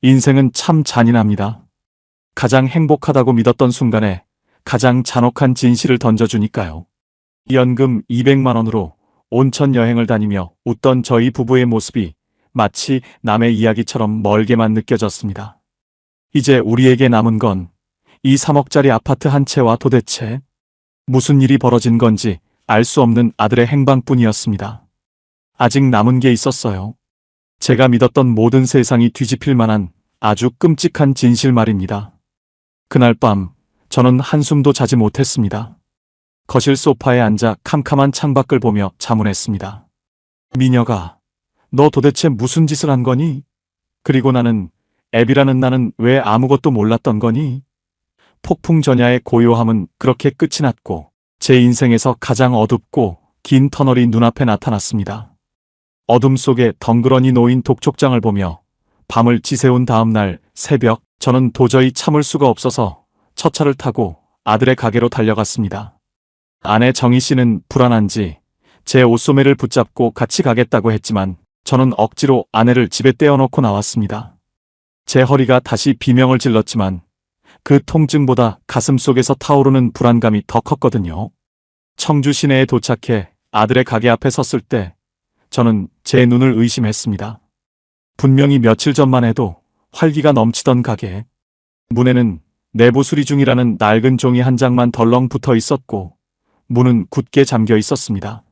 인생은 참 잔인합니다. 가장 행복하다고 믿었던 순간에 가장 잔혹한 진실을 던져주니까요. 연금 200만 원으로 온천 여행을 다니며 웃던 저희 부부의 모습이 마치 남의 이야기처럼 멀게만 느껴졌습니다. 이제 우리에게 남은 건 이 3억짜리 아파트 한 채와 도대체 무슨 일이 벌어진 건지 알 수 없는 아들의 행방뿐이었습니다. 아직 남은 게 있었어요. 제가 믿었던 모든 세상이 뒤집힐 만한 아주 끔찍한 진실 말입니다. 그날 밤 저는 한숨도 자지 못했습니다. 거실 소파에 앉아 캄캄한 창밖을 보며 자문했습니다. 민혁아, 너 도대체 무슨 짓을 한 거니? 그리고 애비라는 나는 왜 아무것도 몰랐던 거니? 폭풍 전야의 고요함은 그렇게 끝이 났고 제 인생에서 가장 어둡고 긴 터널이 눈앞에 나타났습니다. 어둠 속에 덩그러니 놓인 독촉장을 보며 밤을 지새운 다음 날 새벽 저는 도저히 참을 수가 없어서 첫 차를 타고 아들의 가게로 달려갔습니다. 아내 정희 씨는 불안한지 제 옷소매를 붙잡고 같이 가겠다고 했지만 저는 억지로 아내를 집에 떼어놓고 나왔습니다. 제 허리가 다시 비명을 질렀지만 그 통증보다 가슴속에서 타오르는 불안감이 더 컸거든요. 청주 시내에 도착해 아들의 가게 앞에 섰을 때 저는 제 눈을 의심했습니다. 분명히 며칠 전만 해도 활기가 넘치던 가게. 문에는 내부 수리 중이라는 낡은 종이 한 장만 덜렁 붙어 있었고 문은 굳게 잠겨 있었습니다.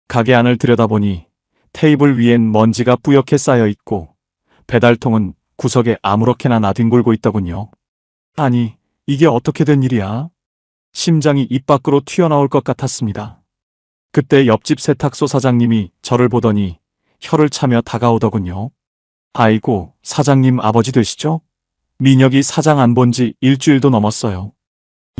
가게 안을 들여다보니 테이블 위엔 먼지가 뿌옇게 쌓여 있고 배달통은 구석에 아무렇게나 나뒹굴고 있더군요. 아니, 이게 어떻게 된 일이야? 심장이 입 밖으로 튀어나올 것 같았습니다. 그때 옆집 세탁소 사장님이 저를 보더니 혀를 차며 다가오더군요. 아이고, 사장님 아버지 되시죠? 민혁이 사장 안 본 지 일주일도 넘었어요.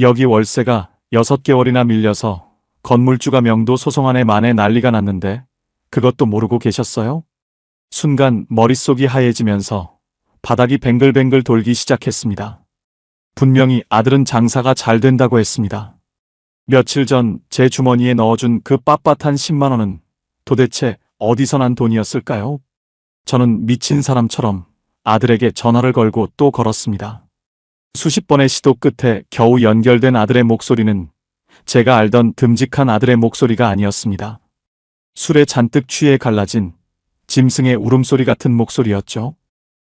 여기 월세가 6개월이나 밀려서 건물주가 명도 소송안에 만에 난리가 났는데 그것도 모르고 계셨어요? 순간 머릿속이 하얘지면서 바닥이 뱅글뱅글 돌기 시작했습니다. 분명히 아들은 장사가 잘 된다고 했습니다. 며칠 전 제 주머니에 넣어준 그 빳빳한 10만 원은 도대체 어디서 난 돈이었을까요? 저는 미친 사람처럼 아들에게 전화를 걸고 또 걸었습니다. 수십 번의 시도 끝에 겨우 연결된 아들의 목소리는 제가 알던 듬직한 아들의 목소리가 아니었습니다. 술에 잔뜩 취해 갈라진 짐승의 울음소리 같은 목소리였죠.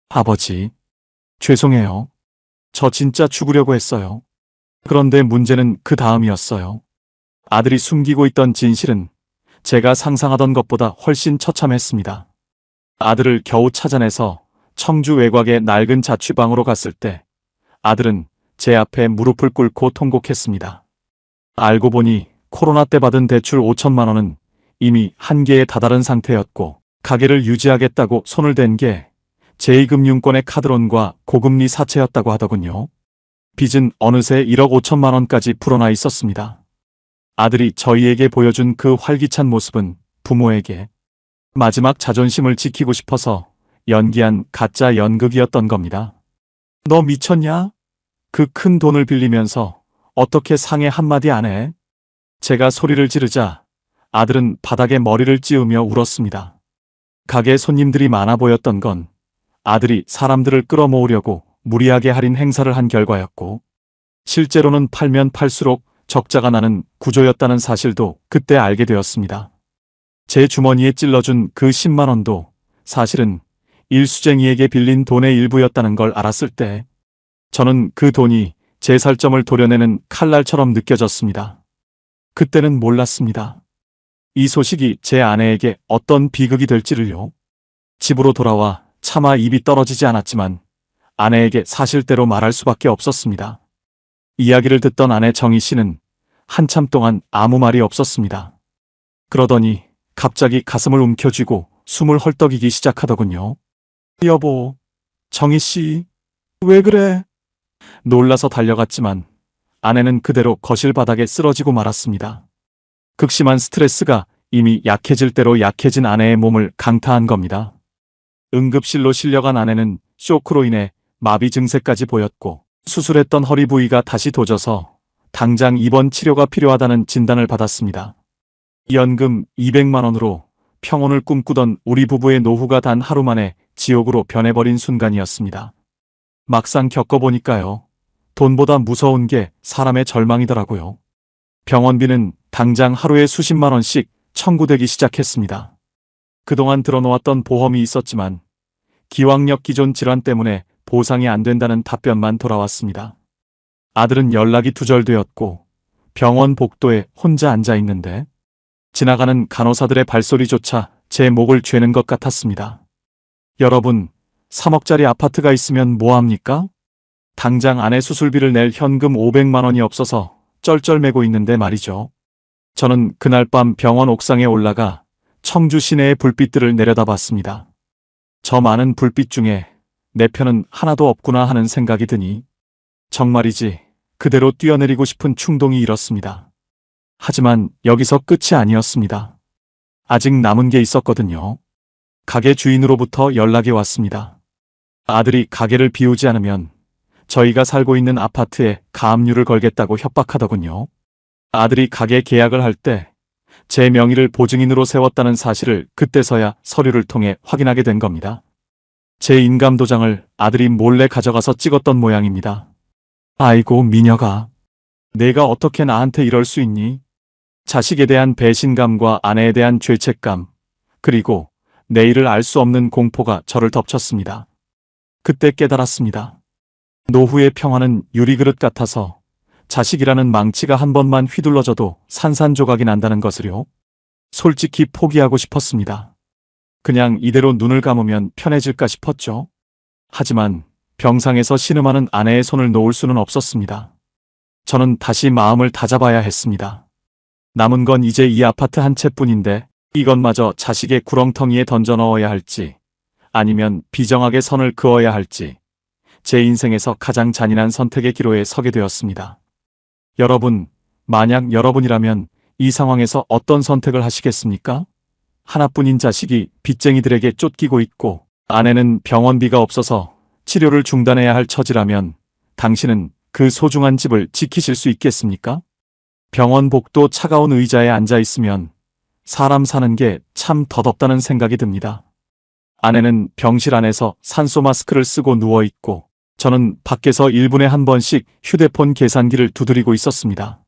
아버지, 죄송해요. 저 진짜 죽으려고 했어요. 그런데 문제는 그 다음이었어요. 아들이 숨기고 있던 진실은 제가 상상하던 것보다 훨씬 처참했습니다. 아들을 겨우 찾아내서 청주 외곽의 낡은 자취방으로 갔을 때 아들은 제 앞에 무릎을 꿇고 통곡했습니다. 알고 보니 코로나 때 받은 대출 5천만 원은 이미 한계에 다다른 상태였고 가게를 유지하겠다고 손을 댄 게 제2금융권의 카드론과 고금리 사채였다고 하더군요. 빚은 어느새 1억 5천만 원까지 불어나 있었습니다. 아들이 저희에게 보여준 그 활기찬 모습은 부모에게 마지막 자존심을 지키고 싶어서 연기한 가짜 연극이었던 겁니다. 너 미쳤냐? 그 큰 돈을 빌리면서 어떻게 상해 한마디 안 해? 제가 소리를 지르자 아들은 바닥에 머리를 찌우며 울었습니다. 가게 손님들이 많아 보였던 건 아들이 사람들을 끌어모으려고 무리하게 할인 행사를 한 결과였고 실제로는 팔면 팔수록 적자가 나는 구조였다는 사실도 그때 알게 되었습니다. 제 주머니에 찔러준 그 10만 원도 사실은 일수쟁이에게 빌린 돈의 일부였다는 걸 알았을 때 저는 그 돈이 제 살점을 도려내는 칼날처럼 느껴졌습니다. 그때는 몰랐습니다. 이 소식이 제 아내에게 어떤 비극이 될지를요. 집으로 돌아와 차마 입이 떨어지지 않았지만 아내에게 사실대로 말할 수밖에 없었습니다. 이야기를 듣던 아내 정희 씨는 한참 동안 아무 말이 없었습니다. 그러더니 갑자기 가슴을 움켜쥐고 숨을 헐떡이기 시작하더군요. 여보, 정희 씨, 왜 그래? 놀라서 달려갔지만 아내는 그대로 거실 바닥에 쓰러지고 말았습니다. 극심한 스트레스가 이미 약해질 대로 약해진 아내의 몸을 강타한 겁니다. 응급실로 실려간 아내는 쇼크로 인해 마비 증세까지 보였고 수술했던 허리 부위가 다시 도져서 당장 입원 치료가 필요하다는 진단을 받았습니다. 연금 200만 원으로 평온을 꿈꾸던 우리 부부의 노후가 단 하루 만에 지옥으로 변해버린 순간이었습니다. 막상 겪어보니까요. 돈보다 무서운 게 사람의 절망이더라고요. 병원비는 당장 하루에 수십만 원씩 청구되기 시작했습니다. 그동안 들어놓았던 보험이 있었지만 기왕력 기존 질환 때문에 보상이 안 된다는 답변만 돌아왔습니다. 아들은 연락이 두절되었고 병원 복도에 혼자 앉아 있는데 지나가는 간호사들의 발소리조차 제 목을 죄는 것 같았습니다. 여러분, 3억짜리 아파트가 있으면 뭐합니까? 당장 아내 수술비를 낼 현금 500만 원이 없어서 쩔쩔매고 있는데 말이죠. 저는 그날 밤 병원 옥상에 올라가 청주 시내의 불빛들을 내려다봤습니다. 저 많은 불빛 중에 내 편은 하나도 없구나 하는 생각이 드니 정말이지 그대로 뛰어내리고 싶은 충동이 일었습니다. 하지만 여기서 끝이 아니었습니다. 아직 남은 게 있었거든요. 가게 주인으로부터 연락이 왔습니다. 아들이 가게를 비우지 않으면 저희가 살고 있는 아파트에 가압류를 걸겠다고 협박하더군요. 아들이 가게 계약을 할 때 제 명의를 보증인으로 세웠다는 사실을 그때서야 서류를 통해 확인하게 된 겁니다. 제 인감도장을 아들이 몰래 가져가서 찍었던 모양입니다. 아이고 민혁아, 내가 어떻게 나한테 이럴 수 있니? 자식에 대한 배신감과 아내에 대한 죄책감, 그리고 내일을 알 수 없는 공포가 저를 덮쳤습니다. 그때 깨달았습니다. 노후의 평화는 유리그릇 같아서 자식이라는 망치가 한 번만 휘둘러져도 산산조각이 난다는 것을요. 솔직히 포기하고 싶었습니다. 그냥 이대로 눈을 감으면 편해질까 싶었죠. 하지만 병상에서 신음하는 아내의 손을 놓을 수는 없었습니다. 저는 다시 마음을 다잡아야 했습니다. 남은 건 이제 이 아파트 한 채뿐인데 이것마저 자식의 구렁텅이에 던져 넣어야 할지 아니면 비정하게 선을 그어야 할지 제 인생에서 가장 잔인한 선택의 기로에 서게 되었습니다. 여러분, 만약 여러분이라면 이 상황에서 어떤 선택을 하시겠습니까? 하나뿐인 자식이 빚쟁이들에게 쫓기고 있고 아내는 병원비가 없어서 치료를 중단해야 할 처지라면 당신은 그 소중한 집을 지키실 수 있겠습니까? 병원 복도 차가운 의자에 앉아 있으면 사람 사는 게 참 덧없다는 생각이 듭니다. 아내는 병실 안에서 산소 마스크를 쓰고 누워 있고 저는 밖에서 1분에 한 번씩 휴대폰 계산기를 두드리고 있었습니다.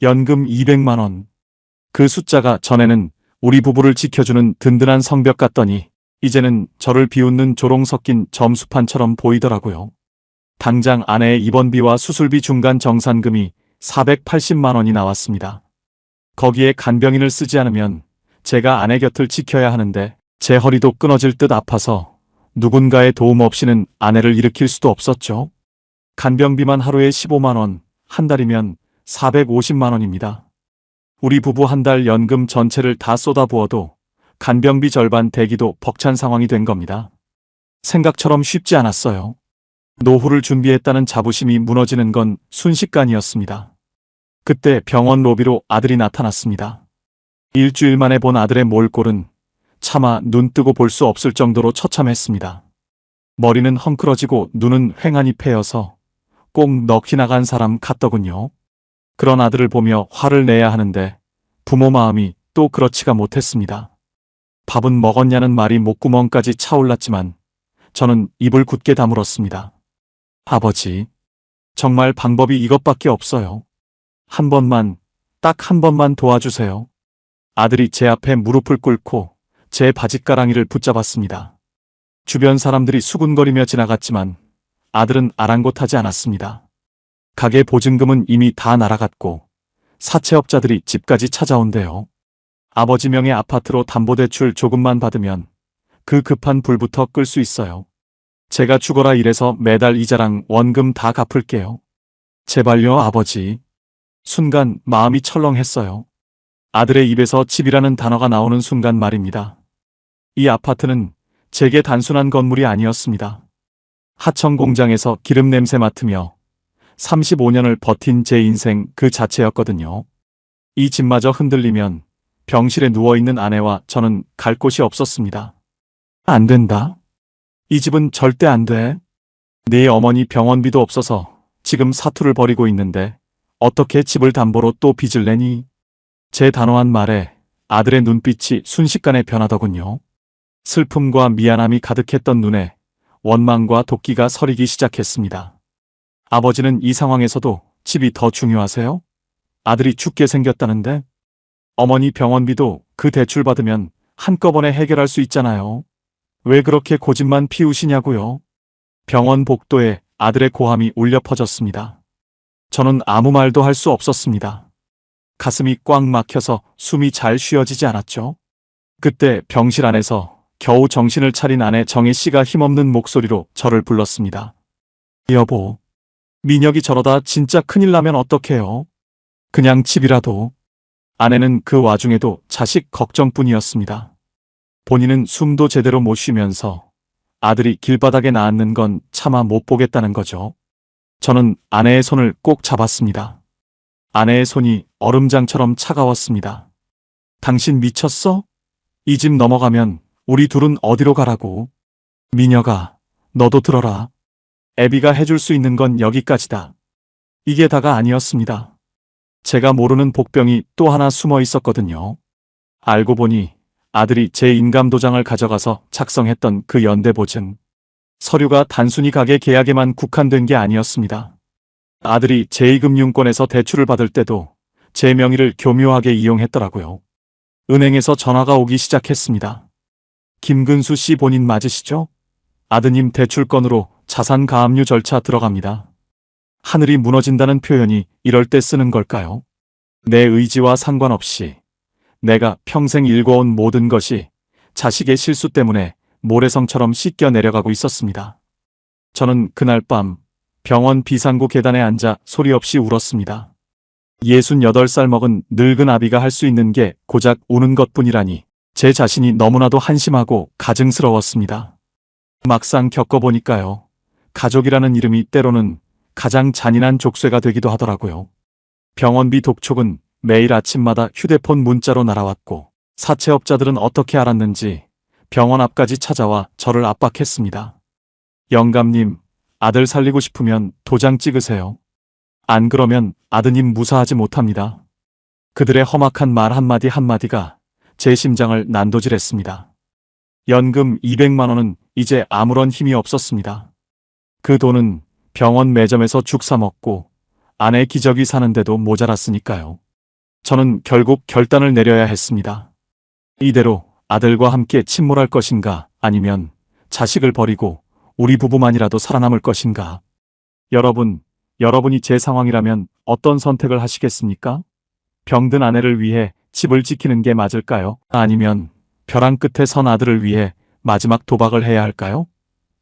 연금 200만 원. 그 숫자가 전에는 우리 부부를 지켜주는 든든한 성벽 같더니 이제는 저를 비웃는 조롱 섞인 점수판처럼 보이더라고요. 당장 아내의 입원비와 수술비 중간 정산금이 480만 원이 나왔습니다. 거기에 간병인을 쓰지 않으면 제가 아내 곁을 지켜야 하는데 제 허리도 끊어질 듯 아파서 누군가의 도움 없이는 아내를 일으킬 수도 없었죠. 간병비만 하루에 15만 원, 한 달이면 450만 원입니다. 우리 부부 한 달 연금 전체를 다 쏟아부어도 간병비 절반 대기도 벅찬 상황이 된 겁니다. 생각처럼 쉽지 않았어요. 노후를 준비했다는 자부심이 무너지는 건 순식간이었습니다. 그때 병원 로비로 아들이 나타났습니다. 일주일 만에 본 아들의 몰골은 차마 눈 뜨고 볼 수 없을 정도로 처참했습니다. 머리는 헝클어지고 눈은 휑하니 패여서 꼭 넋이 나간 사람 같더군요. 그런 아들을 보며 화를 내야 하는데 부모 마음이 또 그렇지가 못했습니다. 밥은 먹었냐는 말이 목구멍까지 차올랐지만 저는 입을 굳게 다물었습니다. 아버지, 정말 방법이 이것밖에 없어요. 한 번만, 딱 한 번만 도와주세요. 아들이 제 앞에 무릎을 꿇고 제 바짓가랑이를 붙잡았습니다. 주변 사람들이 수군거리며 지나갔지만 아들은 아랑곳하지 않았습니다. 가게 보증금은 이미 다 날아갔고 사채업자들이 집까지 찾아온대요. 아버지 명의 아파트로 담보대출 조금만 받으면 그 급한 불부터 끌 수 있어요. 제가 죽어라 이래서 매달 이자랑 원금 다 갚을게요. 제발요, 아버지. 순간 마음이 철렁했어요. 아들의 입에서 집이라는 단어가 나오는 순간 말입니다. 이 아파트는 제게 단순한 건물이 아니었습니다. 하청 공장에서 기름 냄새 맡으며 35년을 버틴 제 인생 그 자체였거든요. 이 집마저 흔들리면 병실에 누워있는 아내와 저는 갈 곳이 없었습니다. 안 된다. 이 집은 절대 안 돼. 네 어머니 병원비도 없어서 지금 사투를 벌이고 있는데 어떻게 집을 담보로 또 빚을 내니? 제 단호한 말에 아들의 눈빛이 순식간에 변하더군요. 슬픔과 미안함이 가득했던 눈에 원망과 도끼가 서리기 시작했습니다. 아버지는 이 상황에서도 집이 더 중요하세요? 아들이 죽게 생겼다는데? 어머니 병원비도 그 대출 받으면 한꺼번에 해결할 수 있잖아요. 왜 그렇게 고집만 피우시냐고요? 병원 복도에 아들의 고함이 울려 퍼졌습니다. 저는 아무 말도 할 수 없었습니다. 가슴이 꽉 막혀서 숨이 잘 쉬어지지 않았죠. 그때 병실 안에서 겨우 정신을 차린 아내 정혜 씨가 힘없는 목소리로 저를 불렀습니다. 여보, 민혁이 저러다 진짜 큰일 나면 어떡해요? 그냥 집이라도. 아내는 그 와중에도 자식 걱정뿐이었습니다. 본인은 숨도 제대로 못 쉬면서 아들이 길바닥에 나앉는 건 차마 못 보겠다는 거죠. 저는 아내의 손을 꼭 잡았습니다. 아내의 손이 얼음장처럼 차가웠습니다. 당신 미쳤어? 이 집 넘어가면 우리 둘은 어디로 가라고? 민혁아, 너도 들어라. 애비가 해줄 수 있는 건 여기까지다. 이게 다가 아니었습니다. 제가 모르는 복병이 또 하나 숨어 있었거든요. 알고 보니 아들이 제 인감도장을 가져가서 작성했던 그 연대보증. 서류가 단순히 가게 계약에만 국한된 게 아니었습니다. 아들이 제2금융권에서 대출을 받을 때도 제 명의를 교묘하게 이용했더라고요. 은행에서 전화가 오기 시작했습니다. 김근수 씨 본인 맞으시죠? 아드님 대출건으로 자산 가압류 절차 들어갑니다. 하늘이 무너진다는 표현이 이럴 때 쓰는 걸까요? 내 의지와 상관없이 내가 평생 일궈온 모든 것이 자식의 실수 때문에 모래성처럼 씻겨 내려가고 있었습니다. 저는 그날 밤 병원 비상구 계단에 앉아 소리 없이 울었습니다. 68살 먹은 늙은 아비가 할 수 있는 게 고작 우는 것뿐이라니 제 자신이 너무나도 한심하고 가증스러웠습니다. 막상 겪어보니까요. 가족이라는 이름이 때로는 가장 잔인한 족쇄가 되기도 하더라고요. 병원비 독촉은 매일 아침마다 휴대폰 문자로 날아왔고 사채업자들은 어떻게 알았는지 병원 앞까지 찾아와 저를 압박했습니다. 영감님, 아들 살리고 싶으면 도장 찍으세요. 안 그러면 아드님 무사하지 못합니다. 그들의 험악한 말 한마디 한마디가 제 심장을 난도질했습니다. 연금 200만 원은 이제 아무런 힘이 없었습니다. 그 돈은 병원 매점에서 죽 사 먹고 아내 기저귀 사는데도 모자랐으니까요. 저는 결국 결단을 내려야 했습니다. 이대로 아들과 함께 침몰할 것인가 아니면 자식을 버리고 우리 부부만이라도 살아남을 것인가. 여러분이 제 상황이라면 어떤 선택을 하시겠습니까? 병든 아내를 위해 집을 지키는 게 맞을까요? 아니면 벼랑 끝에 선 아들을 위해 마지막 도박을 해야 할까요?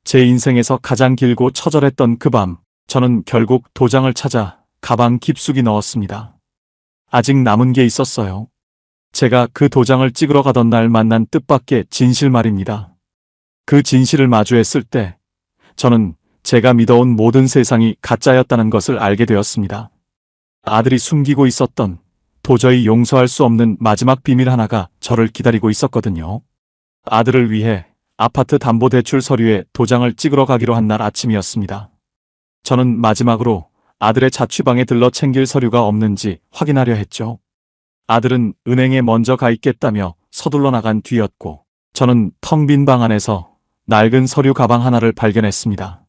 제 인생에서 가장 길고 처절했던 그 밤, 저는 결국 도장을 찾아 가방 깊숙이 넣었습니다. 아직 남은 게 있었어요. 제가 그 도장을 찍으러 가던 날 만난 뜻밖의 진실 말입니다. 그 진실을 마주했을 때 저는 제가 믿어온 모든 세상이 가짜였다는 것을 알게 되었습니다. 아들이 숨기고 있었던 도저히 용서할 수 없는 마지막 비밀 하나가 저를 기다리고 있었거든요. 아들을 위해 아파트 담보대출 서류에 도장을 찍으러 가기로 한 날 아침이었습니다. 저는 마지막으로 아들의 자취방에 들러 챙길 서류가 없는지 확인하려 했죠. 아들은 은행에 먼저 가 있겠다며 서둘러 나간 뒤였고 저는 텅 빈 방 안에서 낡은 서류 가방 하나를 발견했습니다.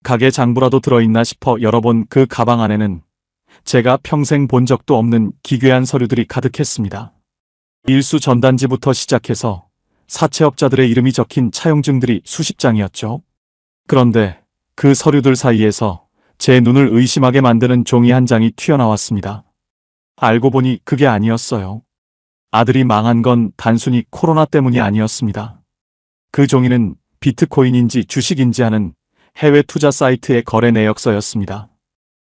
가게 장부라도 들어있나 싶어 열어본 그 가방 안에는 제가 평생 본 적도 없는 기괴한 서류들이 가득했습니다. 일수 전단지부터 시작해서 사채업자들의 이름이 적힌 차용증들이 수십 장이었죠. 그런데 그 서류들 사이에서 제 눈을 의심하게 만드는 종이 한 장이 튀어나왔습니다. 알고 보니 그게 아니었어요. 아들이 망한 건 단순히 코로나 때문이 아니었습니다. 그 종이는 비트코인인지 주식인지 하는 해외 투자 사이트의 거래 내역서였습니다.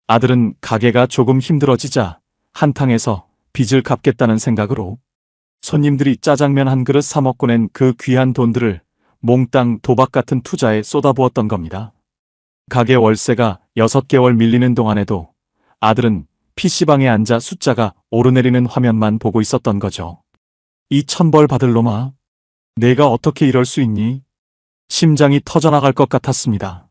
아들은 가게가 조금 힘들어지자 한탕에서 빚을 갚겠다는 생각으로 손님들이 짜장면 한 그릇 사 먹고 낸 그 귀한 돈들을 몽땅 도박 같은 투자에 쏟아부었던 겁니다. 가게 월세가 6개월 밀리는 동안에도 아들은 PC방에 앉아 숫자가 오르내리는 화면만 보고 있었던 거죠. 이 천벌 받을 놈아. 내가 어떻게 이럴 수 있니? 심장이 터져나갈 것 같았습니다.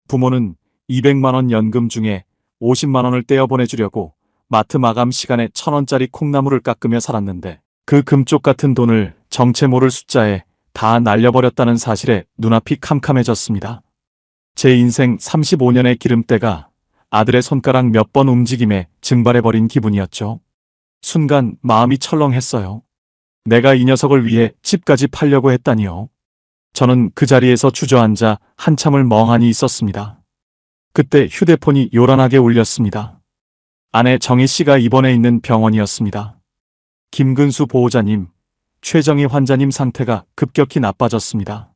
부모는 200만 원 연금 중에 50만 원을 떼어 보내주려고 마트 마감 시간에 1,000원짜리 콩나물을 깎으며 살았는데 그 금쪽 같은 돈을 정체 모를 숫자에 다 날려버렸다는 사실에 눈앞이 캄캄해졌습니다. 제 인생 35년의 기름때가 아들의 손가락 몇 번 움직임에 증발해버린 기분이었죠. 순간 마음이 철렁했어요. 내가 이 녀석을 위해 집까지 팔려고 했다니요. 저는 그 자리에서 주저앉아 한참을 멍하니 있었습니다. 그때 휴대폰이 요란하게 울렸습니다. 아내 정희 씨가 입원해 있는 병원이었습니다. 김근수 보호자님, 최정희 환자님 상태가 급격히 나빠졌습니다.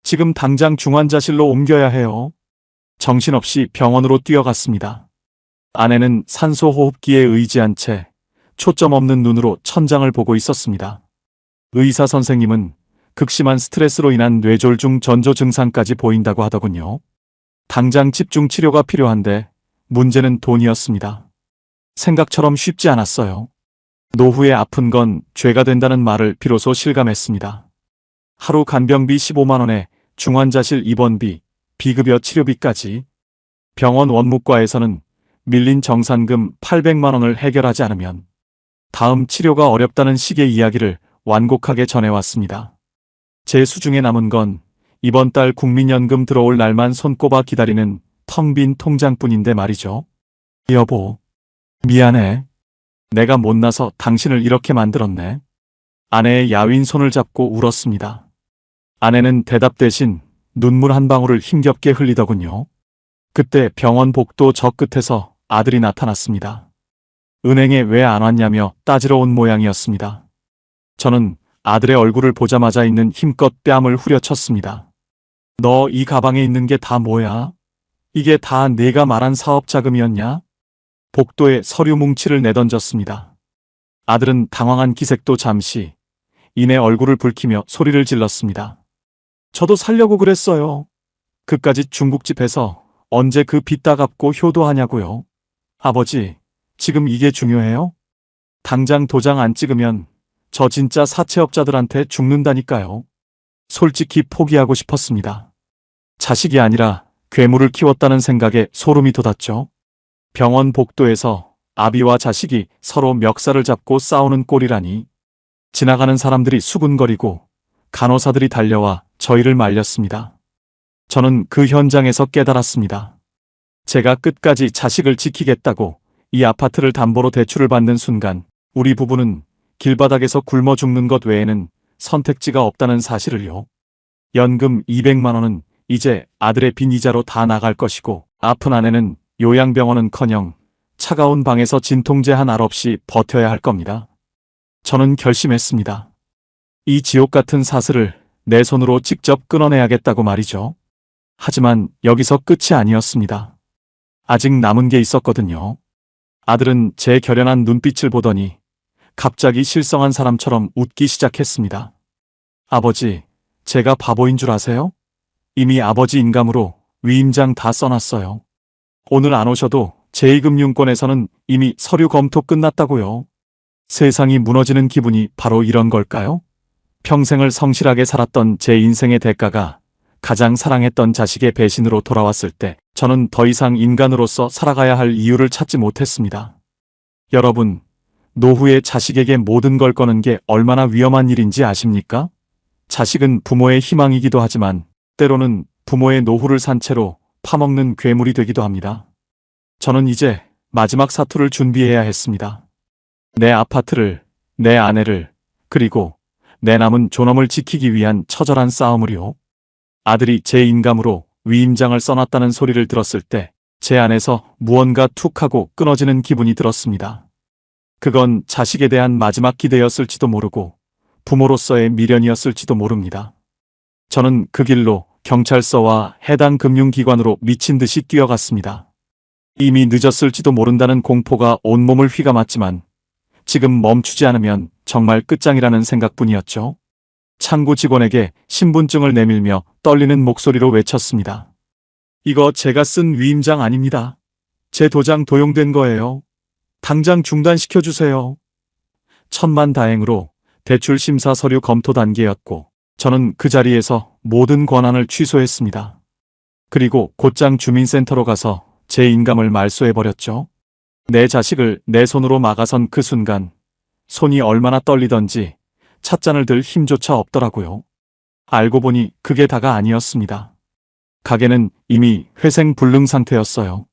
지금 당장 중환자실로 옮겨야 해요. 정신없이 병원으로 뛰어갔습니다. 아내는 산소호흡기에 의지한 채 초점 없는 눈으로 천장을 보고 있었습니다. 의사 선생님은 극심한 스트레스로 인한 뇌졸중 전조 증상까지 보인다고 하더군요. 당장 집중 치료가 필요한데 문제는 돈이었습니다. 생각처럼 쉽지 않았어요. 노후에 아픈 건 죄가 된다는 말을 비로소 실감했습니다. 하루 간병비 15만 원에 중환자실 입원비, 비급여 치료비까지. 병원 원무과에서는 밀린 정산금 800만 원을 해결하지 않으면 다음 치료가 어렵다는 식의 이야기를 완곡하게 전해왔습니다. 제 수중에 남은 건 이번 달 국민연금 들어올 날만 손꼽아 기다리는 텅 빈 통장뿐인데 말이죠. 여보, 미안해. 내가 못나서 당신을 이렇게 만들었네. 아내의 야윈 손을 잡고 울었습니다. 아내는 대답 대신 눈물 한 방울을 힘겹게 흘리더군요. 그때 병원 복도 저 끝에서 아들이 나타났습니다. 은행에 왜 안 왔냐며 따지러 온 모양이었습니다. 저는 아들의 얼굴을 보자마자 있는 힘껏 뺨을 후려쳤습니다. 너 이 가방에 있는 게 다 뭐야? 이게 다 내가 말한 사업 자금이었냐? 복도에 서류 뭉치를 내던졌습니다. 아들은 당황한 기색도 잠시, 이내 얼굴을 붉히며 소리를 질렀습니다. 저도 살려고 그랬어요. 그까짓 중국집에서 언제 그 빚 다 갚고 효도하냐고요. 아버지, 지금 이게 중요해요? 당장 도장 안 찍으면 저 진짜 사채업자들한테 죽는다니까요. 솔직히 포기하고 싶었습니다. 자식이 아니라 괴물을 키웠다는 생각에 소름이 돋았죠. 병원 복도에서 아비와 자식이 서로 멱살을 잡고 싸우는 꼴이라니. 지나가는 사람들이 수군거리고 간호사들이 달려와 저희를 말렸습니다. 저는 그 현장에서 깨달았습니다. 제가 끝까지 자식을 지키겠다고 이 아파트를 담보로 대출을 받는 순간 우리 부부는 길바닥에서 굶어 죽는 것 외에는 선택지가 없다는 사실을요. 연금 200만 원은 이제 아들의 빈 이자로 다 나갈 것이고 아픈 아내는 요양병원은커녕 차가운 방에서 진통제 한 알 없이 버텨야 할 겁니다. 저는 결심했습니다. 이 지옥 같은 사슬을 내 손으로 직접 끊어내야겠다고 말이죠. 하지만 여기서 끝이 아니었습니다. 아직 남은 게 있었거든요. 아들은 제 결연한 눈빛을 보더니 갑자기 실성한 사람처럼 웃기 시작했습니다. 아버지, 제가 바보인 줄 아세요? 이미 아버지 인감으로 위임장 다 써놨어요. 오늘 안 오셔도 제2금융권에서는 이미 서류 검토 끝났다고요. 세상이 무너지는 기분이 바로 이런 걸까요? 평생을 성실하게 살았던 제 인생의 대가가 가장 사랑했던 자식의 배신으로 돌아왔을 때 저는 더 이상 인간으로서 살아가야 할 이유를 찾지 못했습니다. 여러분, 노후에 자식에게 모든 걸 거는 게 얼마나 위험한 일인지 아십니까? 자식은 부모의 희망이기도 하지만 때로는 부모의 노후를 산 채로 파먹는 괴물이 되기도 합니다. 저는 이제 마지막 사투를 준비해야 했습니다. 내 아파트를, 내 아내를, 그리고 내 남은 존엄을 지키기 위한 처절한 싸움을요. 아들이 제 인감으로 위임장을 써놨다는 소리를 들었을 때 제 안에서 무언가 툭 하고 끊어지는 기분이 들었습니다. 그건 자식에 대한 마지막 기대였을지도 모르고 부모로서의 미련이었을지도 모릅니다. 저는 그 길로 경찰서와 해당 금융기관으로 미친 듯이 뛰어갔습니다. 이미 늦었을지도 모른다는 공포가 온몸을 휘감았지만 지금 멈추지 않으면 정말 끝장이라는 생각뿐이었죠. 창구 직원에게 신분증을 내밀며 떨리는 목소리로 외쳤습니다. 이거 제가 쓴 위임장 아닙니다. 제 도장 도용된 거예요. 당장 중단시켜주세요. 천만다행으로 대출 심사 서류 검토 단계였고 저는 그 자리에서 모든 권한을 취소했습니다. 그리고 곧장 주민센터로 가서 제 인감을 말소해버렸죠. 내 자식을 내 손으로 막아선 그 순간 손이 얼마나 떨리던지 찻잔을 들 힘조차 없더라고요. 알고 보니 그게 다가 아니었습니다. 가게는 이미 회생불능 상태였어요.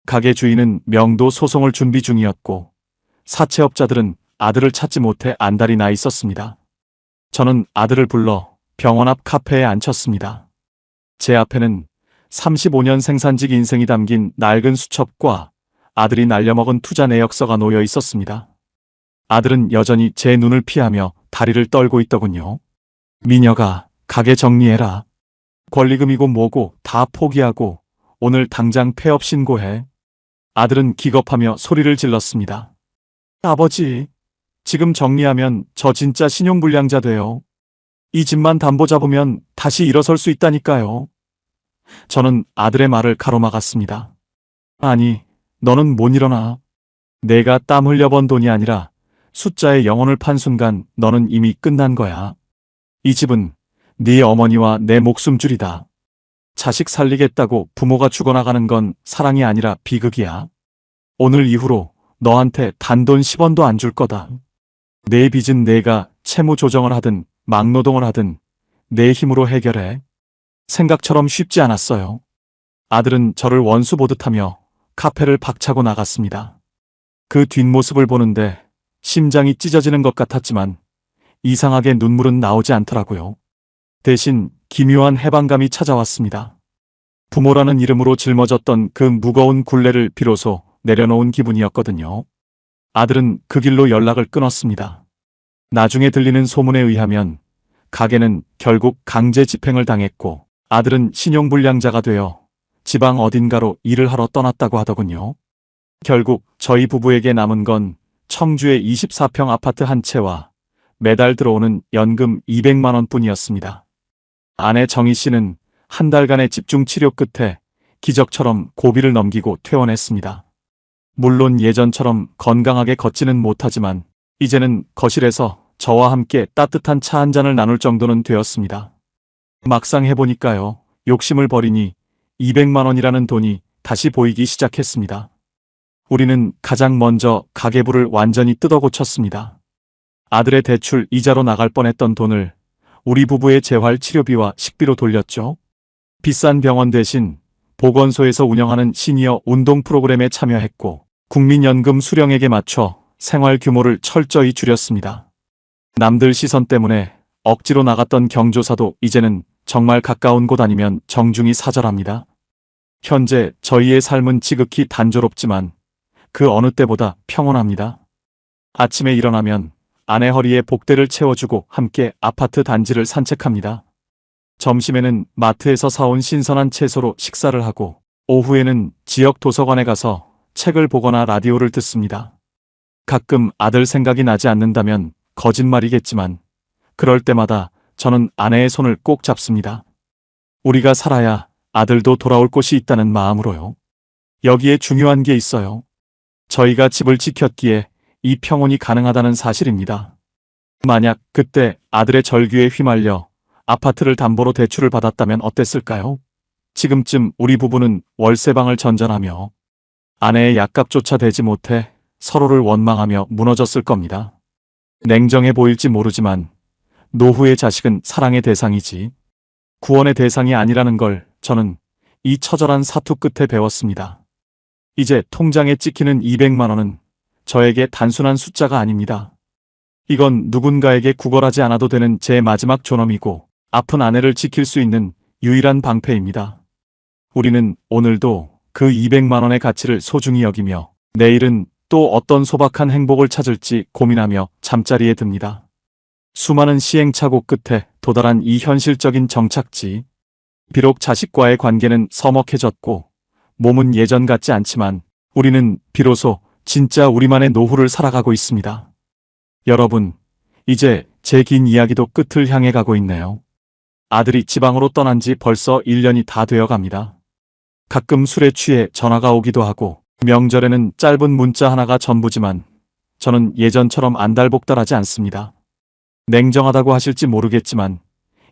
가게 주인은 명도 소송을 준비 중이었고 사채업자들은 아들을 찾지 못해 안달이 나 있었습니다. 저는 아들을 불러 병원 앞 카페에 앉혔습니다. 제 앞에는 35년 생산직 인생이 담긴 낡은 수첩과 아들이 날려먹은 투자 내역서가 놓여 있었습니다. 아들은 여전히 제 눈을 피하며 다리를 떨고 있더군요. 미녀가 가게 정리해라. 권리금이고 뭐고 다 포기하고 오늘 당장 폐업 신고해. 아들은 기겁하며 소리를 질렀습니다. 아버지, 지금 정리하면 저 진짜 신용불량자 돼요. 이 집만 담보 잡으면 다시 일어설 수 있다니까요. 저는 아들의 말을 가로막았습니다. 아니, 너는 못 일어나. 내가 땀 흘려 번 돈이 아니라 숫자의 영혼을 판 순간 너는 이미 끝난 거야. 이 집은 네 어머니와 내 목숨줄이다. 자식 살리겠다고 부모가 죽어나가는 건 사랑이 아니라 비극이야. 오늘 이후로 너한테 단돈 10원도 안 줄 거다. 내 빚은 내가 채무 조정을 하든 막노동을 하든 내 힘으로 해결해. 생각처럼 쉽지 않았어요. 아들은 저를 원수 보듯하며 카페를 박차고 나갔습니다. 그 뒷모습을 보는데 심장이 찢어지는 것 같았지만 이상하게 눈물은 나오지 않더라고요. 대신 기묘한 해방감이 찾아왔습니다. 부모라는 이름으로 짊어졌던 그 무거운 굴레를 비로소 내려놓은 기분이었거든요. 아들은 그 길로 연락을 끊었습니다. 나중에 들리는 소문에 의하면 가게는 결국 강제 집행을 당했고 아들은 신용불량자가 되어 지방 어딘가로 일을 하러 떠났다고 하더군요. 결국 저희 부부에게 남은 건 청주의 24평 아파트 한 채와 매달 들어오는 연금 200만 원뿐이었습니다. 아내 정희 씨는 한 달간의 집중 치료 끝에 기적처럼 고비를 넘기고 퇴원했습니다. 물론 예전처럼 건강하게 걷지는 못하지만 이제는 거실에서 저와 함께 따뜻한 차 한 잔을 나눌 정도는 되었습니다. 막상 해보니까요, 욕심을 버리니 200만 원이라는 돈이 다시 보이기 시작했습니다. 우리는 가장 먼저 가계부를 완전히 뜯어 고쳤습니다. 아들의 대출 이자로 나갈 뻔했던 돈을 우리 부부의 재활 치료비와 식비로 돌렸죠. 비싼 병원 대신 보건소에서 운영하는 시니어 운동 프로그램에 참여했고 국민연금 수령액에 맞춰 생활 규모를 철저히 줄였습니다. 남들 시선 때문에 억지로 나갔던 경조사도 이제는 정말 가까운 곳 아니면 정중히 사절합니다. 현재 저희의 삶은 지극히 단조롭지만 그 어느 때보다 평온합니다. 아침에 일어나면 아내 허리에 복대를 채워주고 함께 아파트 단지를 산책합니다. 점심에는 마트에서 사온 신선한 채소로 식사를 하고 오후에는 지역 도서관에 가서 책을 보거나 라디오를 듣습니다. 가끔 아들 생각이 나지 않는다면 거짓말이겠지만 그럴 때마다 저는 아내의 손을 꼭 잡습니다. 우리가 살아야 아들도 돌아올 곳이 있다는 마음으로요. 여기에 중요한 게 있어요. 저희가 집을 지켰기에 이 평온이 가능하다는 사실입니다. 만약 그때 아들의 절규에 휘말려 아파트를 담보로 대출을 받았다면 어땠을까요? 지금쯤 우리 부부는 월세방을 전전하며 아내의 약값조차 대지 못해 서로를 원망하며 무너졌을 겁니다. 냉정해 보일지 모르지만 노후의 자식은 사랑의 대상이지 구원의 대상이 아니라는 걸 저는 이 처절한 사투 끝에 배웠습니다. 이제 통장에 찍히는 200만 원은 저에게 단순한 숫자가 아닙니다. 이건 누군가에게 구걸하지 않아도 되는 제 마지막 존엄이고 아픈 아내를 지킬 수 있는 유일한 방패입니다. 우리는 오늘도 그 200만 원의 가치를 소중히 여기며 내일은 또 어떤 소박한 행복을 찾을지 고민하며 잠자리에 듭니다. 수많은 시행착오 끝에 도달한 이 현실적인 정착지. 비록 자식과의 관계는 서먹해졌고 몸은 예전 같지 않지만 우리는 비로소 진짜 우리만의 노후를 살아가고 있습니다. 여러분, 이제 제 긴 이야기도 끝을 향해 가고 있네요. 아들이 지방으로 떠난 지 벌써 1년이 다 되어 갑니다. 가끔 술에 취해 전화가 오기도 하고 명절에는 짧은 문자 하나가 전부지만 저는 예전처럼 안달복달하지 않습니다. 냉정하다고 하실지 모르겠지만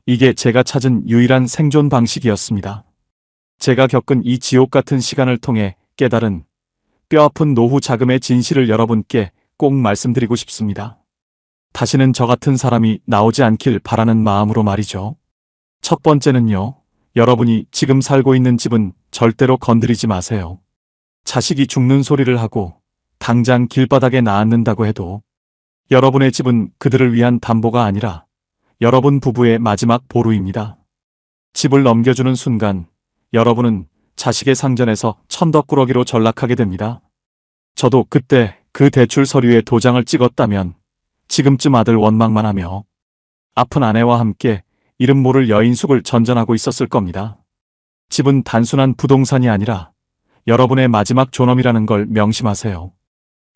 이게 제가 찾은 유일한 생존 방식이었습니다. 제가 겪은 이 지옥 같은 시간을 통해 깨달은 뼈아픈 노후 자금의 진실을 여러분께 꼭 말씀드리고 싶습니다. 다시는 저 같은 사람이 나오지 않길 바라는 마음으로 말이죠. 첫 번째는요, 여러분이 지금 살고 있는 집은 절대로 건드리지 마세요. 자식이 죽는 소리를 하고 당장 길바닥에 나앉는다고 해도 여러분의 집은 그들을 위한 담보가 아니라 여러분 부부의 마지막 보루입니다. 집을 넘겨주는 순간 여러분은 자식의 상전에서 천덕꾸러기로 전락하게 됩니다. 저도 그때 그 대출 서류에 도장을 찍었다면 지금쯤 아들 원망만 하며 아픈 아내와 함께 이름 모를 여인숙을 전전하고 있었을 겁니다. 집은 단순한 부동산이 아니라 여러분의 마지막 존엄이라는 걸 명심하세요.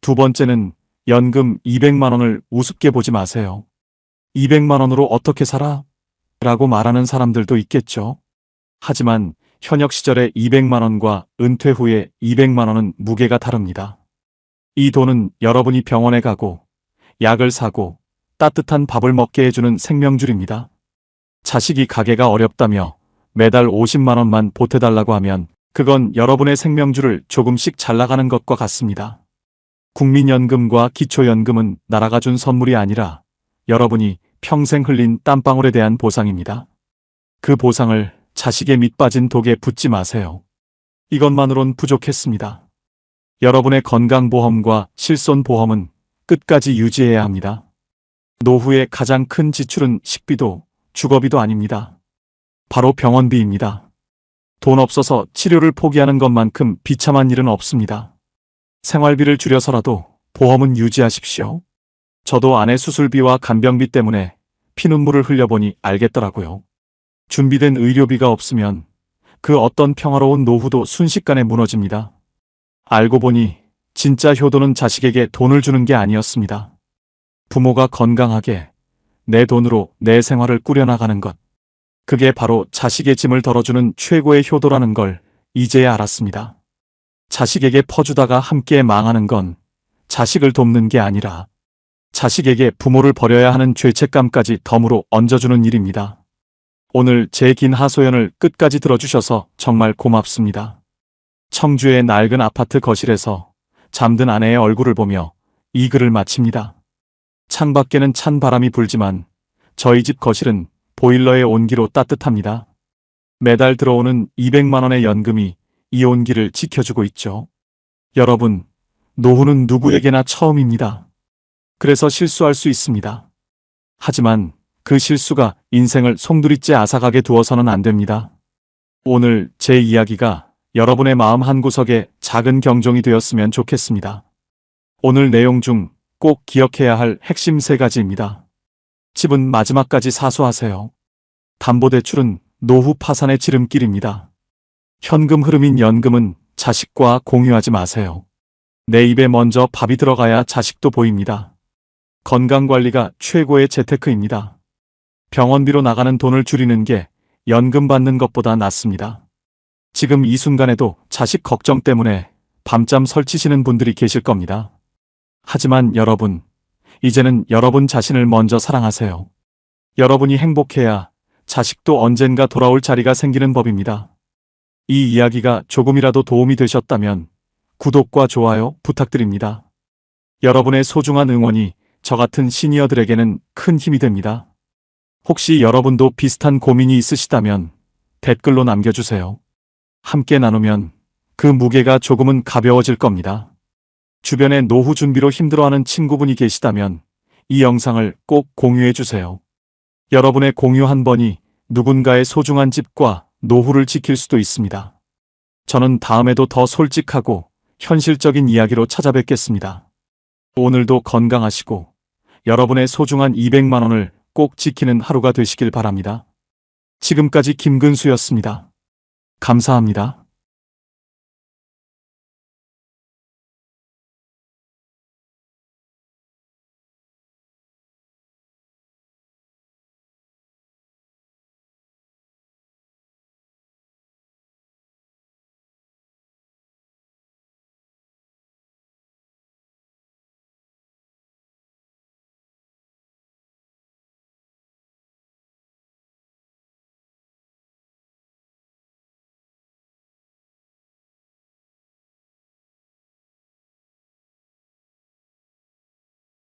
두 번째는 연금 200만 원을 우습게 보지 마세요. 200만 원으로 어떻게 살아? 라고 말하는 사람들도 있겠죠. 하지만 현역 시절의 200만 원과 은퇴 후의 200만 원은 무게가 다릅니다. 이 돈은 여러분이 병원에 가고 약을 사고 따뜻한 밥을 먹게 해주는 생명줄입니다. 자식이 가게가 어렵다며 매달 50만 원만 보태달라고 하면 그건 여러분의 생명줄을 조금씩 잘라가는 것과 같습니다. 국민연금과 기초연금은 나라가 준 선물이 아니라 여러분이 평생 흘린 땀방울에 대한 보상입니다. 그 보상을 자식의 밑빠진 독에 붓지 마세요. 이것만으론 부족했습니다. 여러분의 건강보험과 실손보험은 끝까지 유지해야 합니다. 노후의 가장 큰 지출은 식비도 주거비도 아닙니다. 바로 병원비입니다. 돈 없어서 치료를 포기하는 것만큼 비참한 일은 없습니다. 생활비를 줄여서라도 보험은 유지하십시오. 저도 아내 수술비와 간병비 때문에 피눈물을 흘려보니 알겠더라고요. 준비된 의료비가 없으면 그 어떤 평화로운 노후도 순식간에 무너집니다. 알고 보니 진짜 효도는 자식에게 돈을 주는 게 아니었습니다. 부모가 건강하게 내 돈으로 내 생활을 꾸려나가는 것. 그게 바로 자식의 짐을 덜어주는 최고의 효도라는 걸 이제야 알았습니다. 자식에게 퍼주다가 함께 망하는 건 자식을 돕는 게 아니라 자식에게 부모를 버려야 하는 죄책감까지 덤으로 얹어주는 일입니다. 오늘 제 긴 하소연을 끝까지 들어주셔서 정말 고맙습니다. 청주의 낡은 아파트 거실에서 잠든 아내의 얼굴을 보며 이 글을 마칩니다. 창밖에는 찬 바람이 불지만 저희 집 거실은 보일러의 온기로 따뜻합니다. 매달 들어오는 200만 원의 연금이 이 온기를 지켜주고 있죠. 여러분, 노후는 누구에게나 처음입니다. 그래서 실수할 수 있습니다. 하지만 그 실수가 인생을 송두리째 앗아가게 두어서는 안 됩니다. 오늘 제 이야기가 여러분의 마음 한구석에 작은 경종이 되었으면 좋겠습니다. 오늘 내용 중 꼭 기억해야 할 핵심 3가지입니다. 집은 마지막까지 사수하세요. 담보대출은 노후 파산의 지름길입니다. 현금 흐름인 연금은 자식과 공유하지 마세요. 내 입에 먼저 밥이 들어가야 자식도 보입니다. 건강관리가 최고의 재테크입니다. 병원비로 나가는 돈을 줄이는 게 연금 받는 것보다 낫습니다. 지금 이 순간에도 자식 걱정 때문에 밤잠 설치시는 분들이 계실 겁니다. 하지만 여러분, 이제는 여러분 자신을 먼저 사랑하세요. 여러분이 행복해야 자식도 언젠가 돌아올 자리가 생기는 법입니다. 이 이야기가 조금이라도 도움이 되셨다면 구독과 좋아요 부탁드립니다. 여러분의 소중한 응원이 저 같은 시니어들에게는 큰 힘이 됩니다. 혹시 여러분도 비슷한 고민이 있으시다면 댓글로 남겨주세요. 함께 나누면 그 무게가 조금은 가벼워질 겁니다. 주변에 노후 준비로 힘들어하는 친구분이 계시다면 이 영상을 꼭 공유해주세요. 여러분의 공유 한 번이 누군가의 소중한 집과 노후를 지킬 수도 있습니다. 저는 다음에도 더 솔직하고 현실적인 이야기로 찾아뵙겠습니다. 오늘도 건강하시고 여러분의 소중한 200만 원을 꼭 지키는 하루가 되시길 바랍니다. 지금까지 김근수였습니다. 감사합니다.